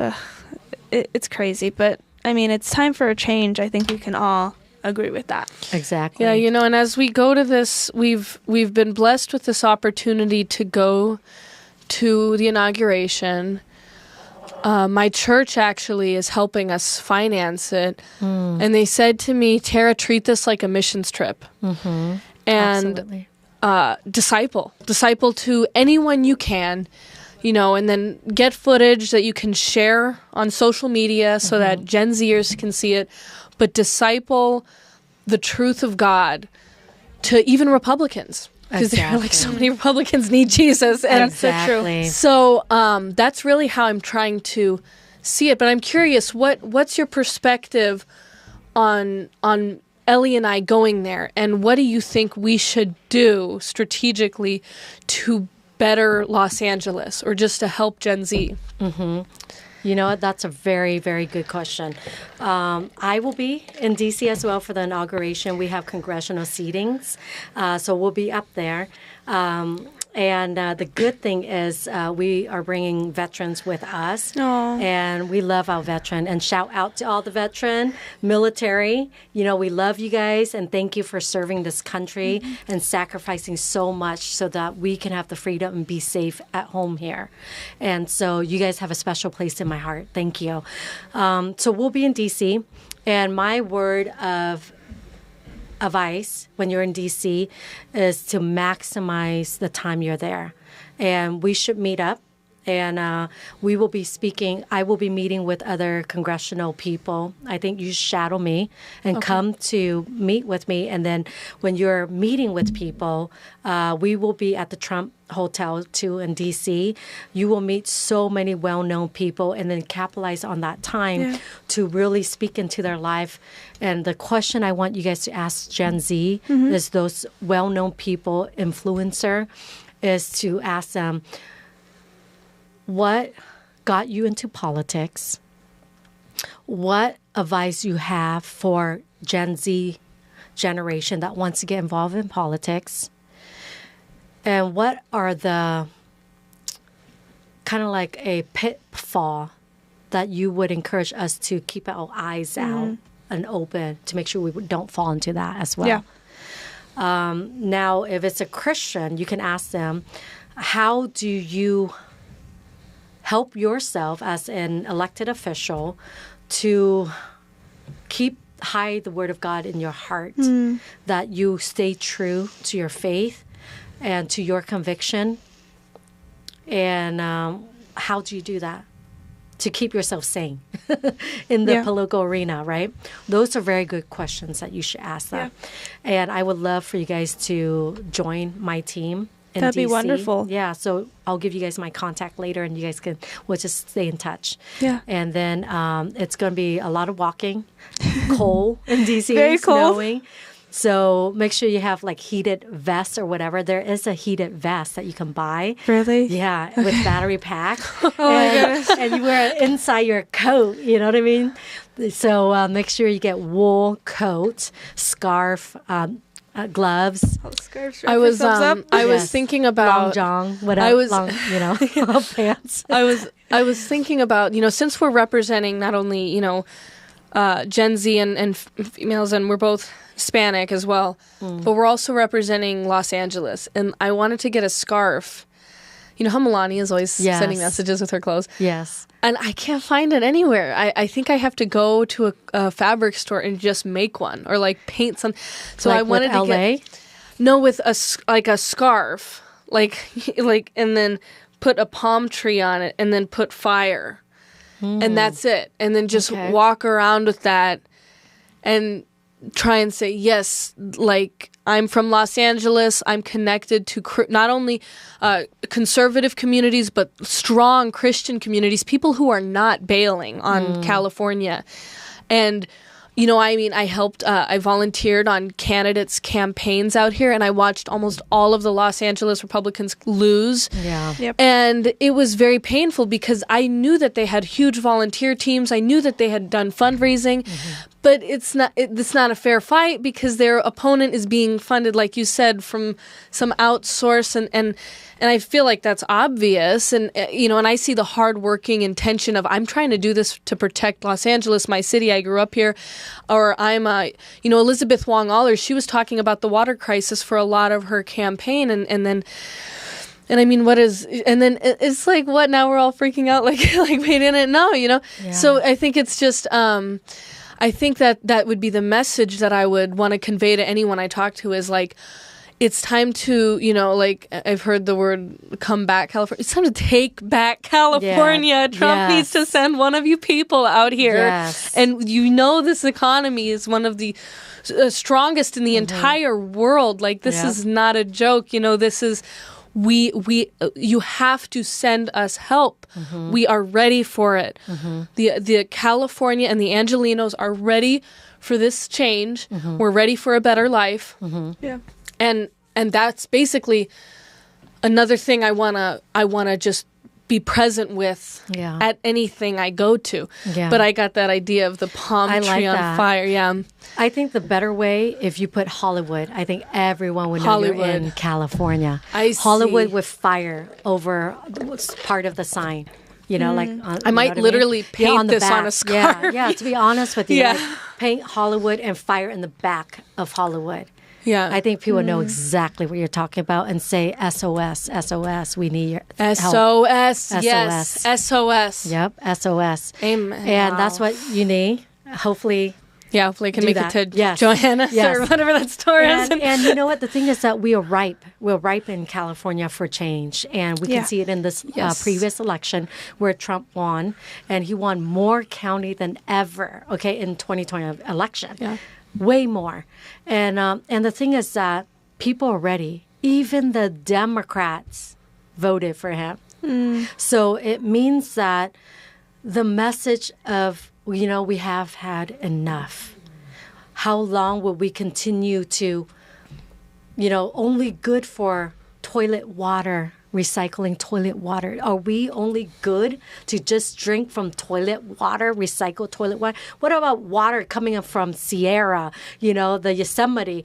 it's crazy, but it's time for a change. I think we can all agree with that. Exactly. Yeah, and as we go to this, we've been blessed with this opportunity to go to the inauguration. My church actually is helping us finance it. And they said to me, Tara, treat this like a missions trip. And Absolutely. Disciple to anyone you can, and then get footage that you can share on social media so that Gen Zers can see it, but disciple the truth of God to even Republicans. Because there are like so many Republicans need Jesus. And exactly. So that's really how I'm trying to see it. But I'm curious, what's your perspective on Ellie and I going there? And what do you think we should do strategically to better Los Angeles or just to help Gen Z? That's a very, very good question. I will be in D.C. as well for the inauguration. We have congressional seatings, so we'll be up there. And the good thing is we are bringing veterans with us. Aw. And we love our veteran. And shout out to all the veteran, military. You know, we love you guys. And thank you for serving this country and sacrificing so much so that we can have the freedom and be safe at home here. And so you guys have a special place in my heart. Thank you. So we'll be in D.C. And my word of advice when you're in DC is to maximize the time you're there. And we should meet up. And we will be speaking. I will be meeting with other congressional people. I think you shadow me and come to meet with me. And then when you're meeting with people, we will be at the Trump Hotel too in D.C. You will meet so many well-known people and then capitalize on that time to really speak into their life. And the question I want you guys to ask Gen Z is those well-known people, influencer, is to ask them, what got you into politics? What advice you have for Gen Z generation that wants to get involved in politics? And what are the kind of like a pitfall that you would encourage us to keep our eyes out and open to make sure we don't fall into that as well? Yeah. Now, if it's a Christian, you can ask them, how do you help yourself as an elected official to hide the word of God in your heart, that you stay true to your faith and to your conviction? And how do you do that to keep yourself sane in the political arena, right? Those are very good questions that you should ask them. Yeah. And I would love for you guys to join my team. That'd be wonderful. Yeah, so I'll give you guys my contact later, and you guys we'll just stay in touch. Yeah. And then it's going to be a lot of walking, cold in DC, very cold. Snowing. So make sure you have like heated vests or whatever. There is a heated vest that you can buy. Really? Yeah, with battery pack. My goodness. And you wear it inside your coat, you know what I mean? So make sure you get wool coat, scarf, gloves. I was thinking about long john, whatever. Pants. I was thinking about, since we're representing not only Gen Z and females, and we're both Hispanic as well, but we're also representing Los Angeles, and I wanted to get a scarf. You know how Melania is always sending messages with her clothes? Yes. And I can't find it anywhere. I think I have to go to a fabric store and just make one or like paint some. So like I wanted with to LA? with a scarf, like, and then put a palm tree on it and then put fire. And that's it. And then just walk around with that and try and say, yes, like, I'm from Los Angeles. I'm connected to not only conservative communities, but strong Christian communities, people who are not bailing on California. And, I volunteered on candidates' campaigns out here, and I watched almost all of the Los Angeles Republicans lose. Yeah. Yep. And it was very painful because I knew that they had huge volunteer teams. I knew that they had done fundraising. But it's not a fair fight because their opponent is being funded, like you said, from some outsource, and I feel like that's obvious. And and I see the hardworking intention of, I'm trying to do this to protect Los Angeles, my city. I grew up here. Or I'm Elizabeth Wong Aller. She was talking about the water crisis for a lot of her campaign, and then it's like, what? Now we're all freaking out like we didn't know, Yeah. So I think it's just. I think that would be the message that I would want to convey to anyone I talk to is like, it's time to, I've heard the word come back California. It's time to take back California. Yeah. Trump needs to send one of you people out here. Yes. And this economy is one of the strongest in the entire world. Like, this is not a joke. This is... you have to send us help. We are ready for it. The California and the Angelenos are ready for this change. We're ready for a better life. Yeah. And that's basically another thing I wanna just be present with at anything I go to. Yeah. But I got that idea of the palm tree on fire. Yeah. I think the better way, if you put Hollywood, I think everyone would know you're in California. Hollywood with fire over part of the sign. You know, like I might literally paint on this on a scarf. Yeah, to be honest with you, like paint Hollywood and fire in the back of Hollywood. Yeah, I think people know exactly what you're talking about and say SOS, SOS. We need your SOS, help. Yes, SOS. Yep, SOS. Amen. And that's what you need. Hopefully. Yeah, hopefully I can make it to Joanna or whatever that store is. And you know what? The thing is that we are ripe. We're ripe in California for change. And we can see it in this previous election where Trump won. And he won more county than ever, in 2020 election. Yeah. Way more. And the thing is that people are ready. Even the Democrats voted for him. So it means that the message of, we have had enough. How long will we continue to, only good for toilet water, recycling toilet water? Are we only good to just drink from toilet water, recycle toilet water? What about water coming up from Sierra, the Yosemite?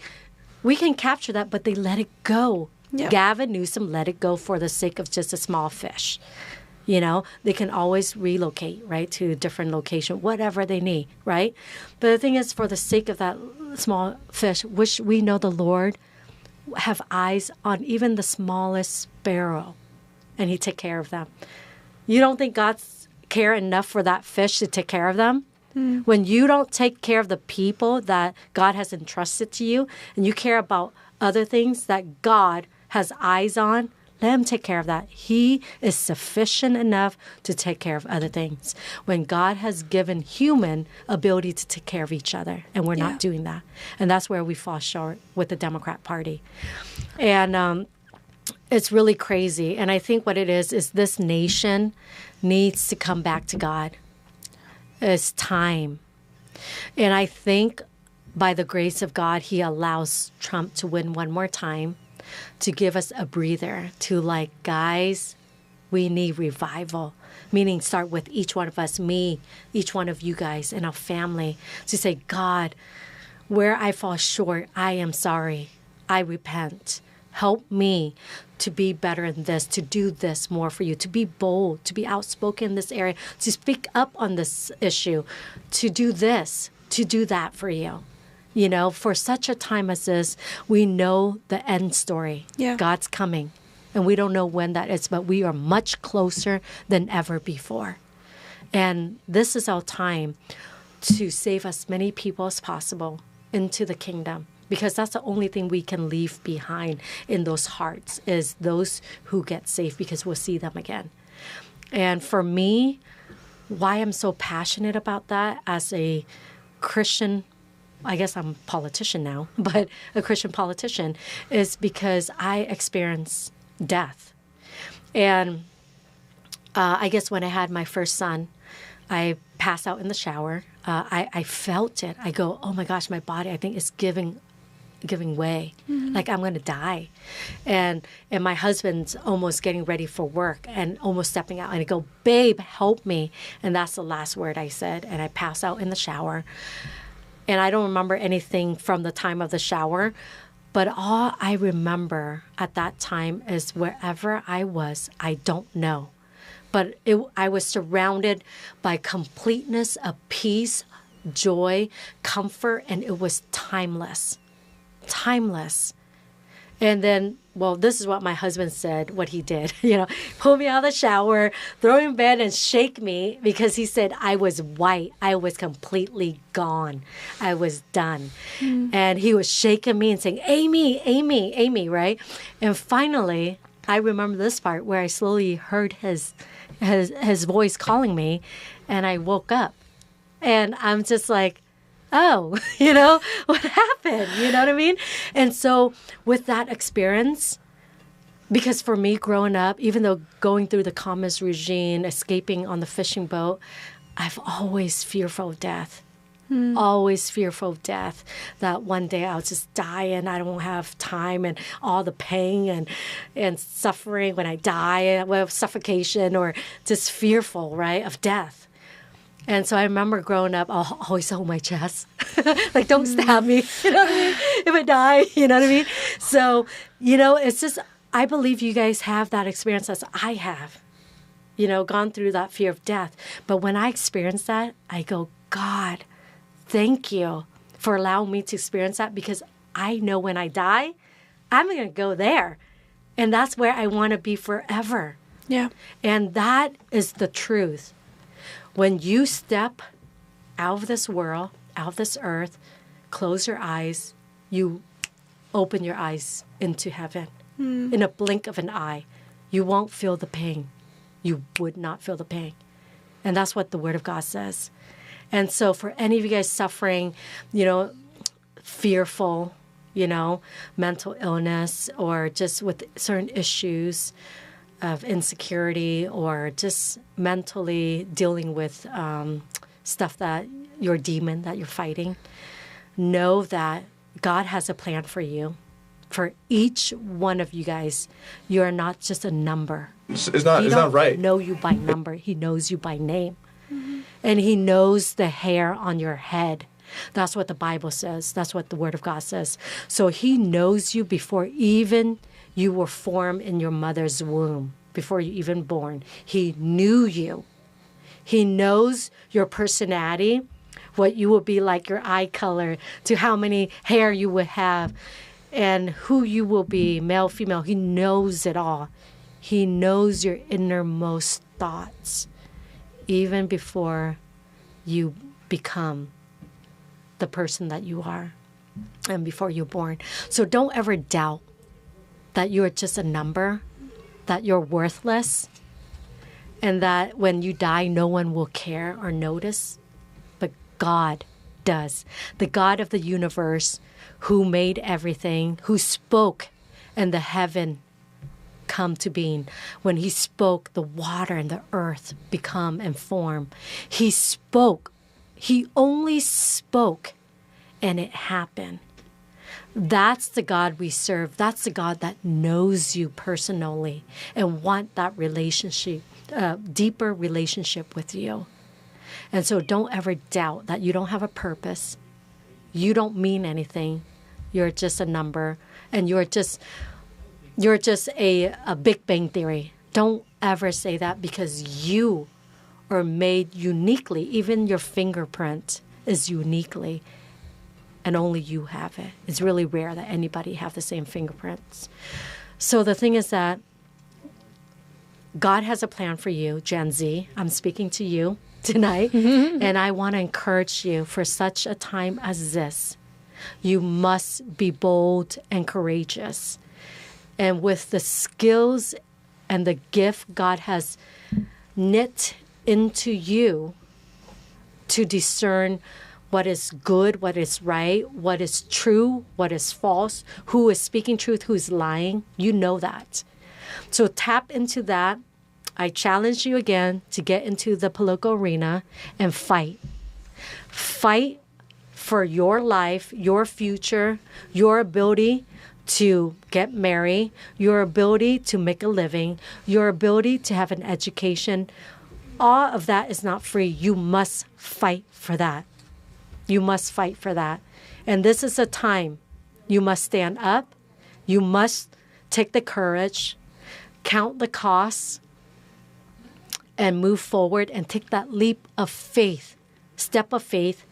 We can capture that, but they let it go. Yep. Gavin Newsom let it go for the sake of just a small fish. They can always relocate, right, to a different location, whatever they need, right? But the thing is, for the sake of that small fish, which we know the Lord have eyes on even the smallest sparrow, and he take care of them. You don't think God's care enough for that fish to take care of them? When you don't take care of the people that God has entrusted to you, and you care about other things that God has eyes on, let him take care of that. He is sufficient enough to take care of other things. When God has given human ability to take care of each other, and we're not doing that. And that's where we fall short with the Democrat Party. And it's really crazy. And I think what it is this nation needs to come back to God. It's time. And I think by the grace of God, he allows Trump to win one more time, to give us a breather, to guys, we need revival. Meaning start with each one of us, me, each one of you guys, and our family, to say, God, where I fall short, I am sorry. I repent. Help me to be better in this, to do this more for you, to be bold, to be outspoken in this area, to speak up on this issue, to do this, to do that for you. For such a time as this, we know the end story. Yeah. God's coming. And we don't know when that is, but we are much closer than ever before. And this is our time to save as many people as possible into the kingdom, because that's the only thing we can leave behind in those hearts is those who get saved, because we'll see them again. And for me, why I'm so passionate about that as a Christian, I guess I'm a politician now, but a Christian politician, is because I experienced death. And I guess when I had my first son, I passed out in the shower. I felt it. I go, oh my gosh, my body, I think it's giving way. Like I'm going to die. And my husband's almost getting ready for work and almost stepping out. And I go, babe, help me. And that's the last word I said. And I passed out in the shower. And I don't remember anything from the time of the shower, but all I remember at that time is wherever I was, I don't know. But I was surrounded by completeness of peace, joy, comfort, and it was timeless. Timeless. And then, this is what my husband said, what he did. Pull me out of the shower, throw me in bed and shake me, because he said I was white. I was completely gone. I was done. And he was shaking me and saying, Amy, Amy, Amy, right? And finally, I remember this part where I slowly heard his voice calling me, and I woke up. And I'm just like, oh, what happened? You know what I mean? And so with that experience, because for me growing up, even though going through the communist regime, escaping on the fishing boat, I've always fearful of death. Always fearful of death, that one day I'll just die and I don't have time, and all the pain and suffering when I die, well, suffocation, or just fearful, right, of death. And so I remember growing up, I'll always hold my chest. Like, don't stab me, you know what I mean? If I die, you know what I mean? So, it's just, I believe you guys have that experience as I have, gone through that fear of death. But when I experience that, I go, God, thank you for allowing me to experience that, because I know when I die, I'm going to go there. And that's where I want to be forever. Yeah. And that is the truth. When you step out of this world, out of this earth, close your eyes, you open your eyes into heaven. In a blink of an eye. You won't feel the pain. You would not feel the pain. And that's what the Word of God says. And so for any of you guys suffering, fearful, mental illness, or just with certain issues of insecurity, or just mentally dealing with stuff that your demon that you're fighting, know that God has a plan for you. For each one of you guys, you are not just a number. It's not right. He doesn't know you by number. He knows you by name. And he knows the hair on your head. That's what the Bible says. That's what the Word of God says. So he knows you before even you were formed in your mother's womb, before you even born. He knew you. He knows your personality, what you will be like, your eye color, to how many hair you will have, and who you will be, male, female. He knows it all. He knows your innermost thoughts, even before you become the person that you are and before you're born. So don't ever doubt that you're just a number, that you're worthless, and that when you die, no one will care or notice. But God does. The God of the universe, who made everything, who spoke, and the heaven come to being. When he spoke, the water and the earth become and form. He spoke. He only spoke, and it happened. That's the God we serve. That's the God that knows you personally and want that relationship, deeper relationship with you. And so don't ever doubt that you don't have a purpose. You don't mean anything. You're just a number, and you're just a Big Bang Theory. Don't ever say that, because you are made uniquely. Even your fingerprint is uniquely, and only you have it. It's really rare that anybody have the same fingerprints. So the thing is that God has a plan for you, Gen Z. I'm speaking to you tonight, and I want to encourage you for such a time as this. You must be bold and courageous. And with the skills and the gift God has knit into you to discern what is good, what is right, what is true, what is false, who is speaking truth, who is lying, you know that. So tap into that. I challenge you again to get into the political arena and fight. Fight for your life, your future, your ability to get married, your ability to make a living, your ability to have an education. All of that is not free. You must fight for that. You must fight for that. And this is a time you must stand up. You must take the courage, count the costs, and move forward and take that leap of faith, step of faith,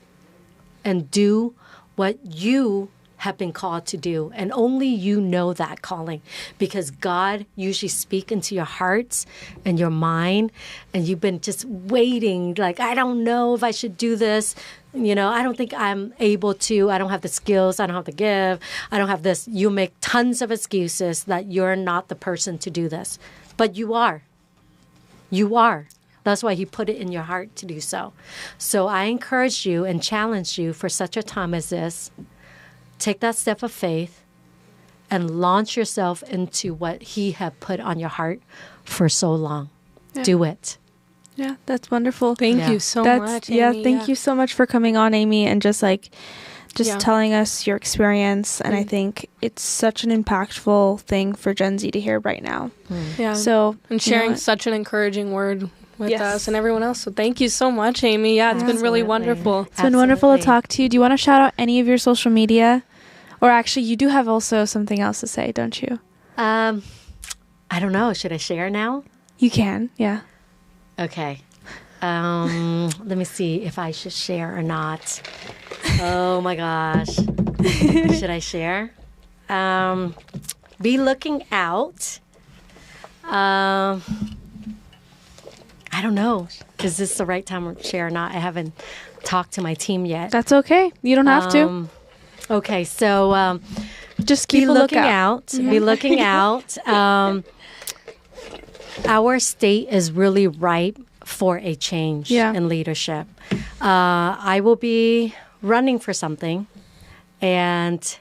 and do what you have been called to do. And only you know that calling, because God usually speaks into your hearts and your mind, and you've been just waiting, like, I don't know if I should do this. I don't think I'm able to. I don't have the skills. I don't have the give. I don't have this. You make tons of excuses that you're not the person to do this. But you are. You are. That's why he put it in your heart to do so. So I encourage you and challenge you for such a time as this. Take that step of faith and launch yourself into what he had put on your heart for so long. Yeah. Do it. Yeah, that's wonderful. Thank you so much, Amy. Thank you so much for coming on, Amy, and just Yeah. telling us your experience. And I think it's such an impactful thing for Gen Z to hear right now. Yeah. So, and you know sharing what? such an encouraging word with Yes. us and everyone else. So thank you so much, Amy. Yeah, it's been really Absolutely. wonderful. It's been wonderful to Absolutely. talk to you. Do you want to shout out any of your social media? Or actually, you do have also something else to say, don't you? I don't know. Should I share now? You can, yeah. Okay. Let me see if I should share or not. Oh my gosh. Should I share? Be looking out. I don't know. Is this the right time to share or not? I haven't talked to my team yet. That's okay. You don't have to. Okay, so Just be keep a looking lookout. out. Be looking out. Our state is really ripe for a change in leadership. I will be running for something, and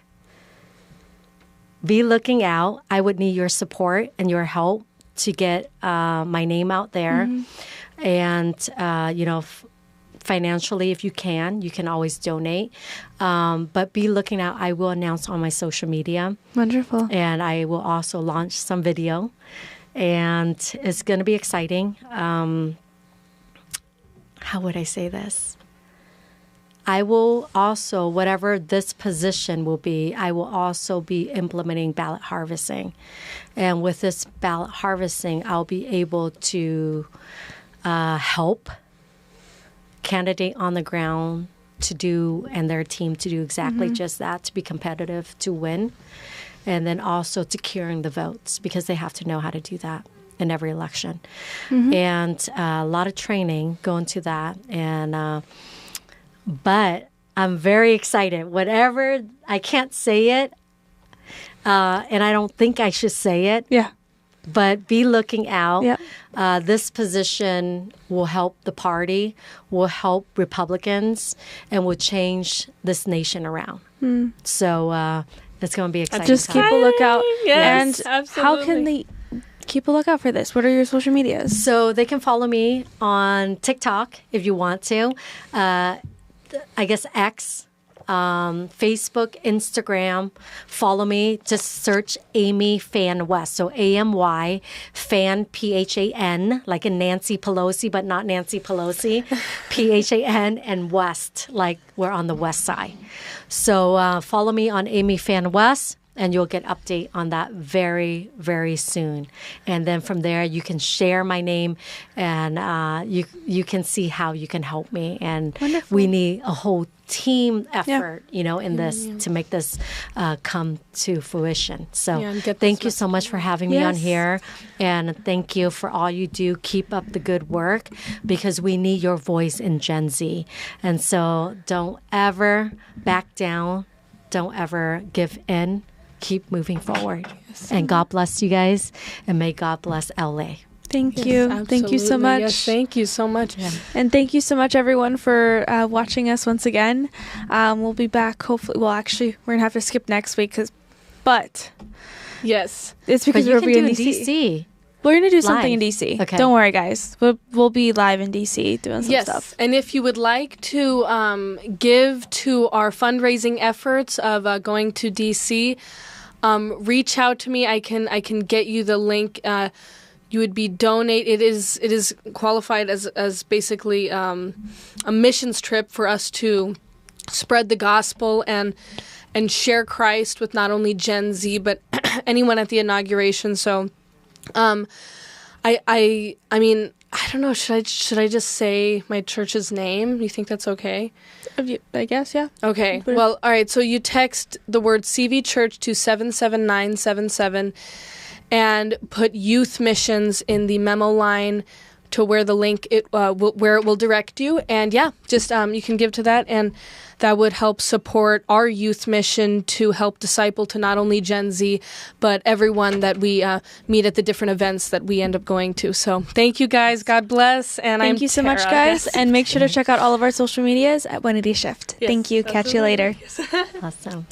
be looking out. I would need your support and your help to get my name out there. And, financially, if you can always donate. But be looking out. I will announce on my social media. Wonderful. And I will also launch some video. And it's going to be exciting. How would I say this? I will also, whatever this position will be, I will also be implementing ballot harvesting. And with this ballot harvesting, I'll be able to help candidate on the ground to do, and their team to do exactly just that, to be competitive, to win. And then also securing the votes, because they have to know how to do that in every election. And a lot of training going to that. And but I'm very excited. Whatever, I can't say it, and I don't think I should say it. Yeah. But be looking out. Yeah. This position will help the party, will help Republicans, and will change this nation around. So it's going to be exciting. Just keep a lookout. Yes, and absolutely. how can they keep a lookout for this? What are your social medias? So they can follow me on TikTok if you want to. I guess X, Facebook, Instagram. Follow me. Just search Amy Phan West. So AMY Phan, PHAN, like in Nancy Pelosi, but not Nancy Pelosi. PHAN, and West, like we're on the west side. So follow me on Amy Phan West. And you'll get update on that very, very soon. And then from there, you can share my name, and you can see how you can help me. And we need a whole team effort, in this to make this come to fruition. So thank you so much for having me on here. And thank you for all you do. Keep up the good work, because we need your voice in Gen Z. And so don't ever back down. Don't ever give in. Keep moving forward. And God bless you guys, and may God bless LA. Thank you. Thank you so much. Yes, thank you so much. And thank you so much, everyone, for watching us once again. We'll be back, hopefully. Well, actually, we're going to have to skip next week, but Yes. it's But because you we'll can be do in in DC. DC. We're going to do something in Live. DC. Okay. Don't worry, guys. We'll be live in DC doing some stuff. And if you would like to give to our fundraising efforts of going to DC, reach out to me. I can get you the link. You would be donate. It is qualified as basically a missions trip for us to spread the gospel and share Christ with not only Gen Z but anyone at the inauguration. So, I mean, I don't know. Should I just say my church's name? You think that's okay? I guess, yeah. Okay. Well, all right. So you text the word CV Church to 77977 and put youth missions in the memo line to where the link where it will direct you. And yeah, just you can give to that, and that would help support our youth mission to help disciple to not only Gen Z, but everyone that we meet at the different events that we end up going to. So thank you guys. God bless. And Thank you so much, guys. And make sure to check out all of our social medias at 180 Shift. Yes, Thank you. Catch you later. Awesome.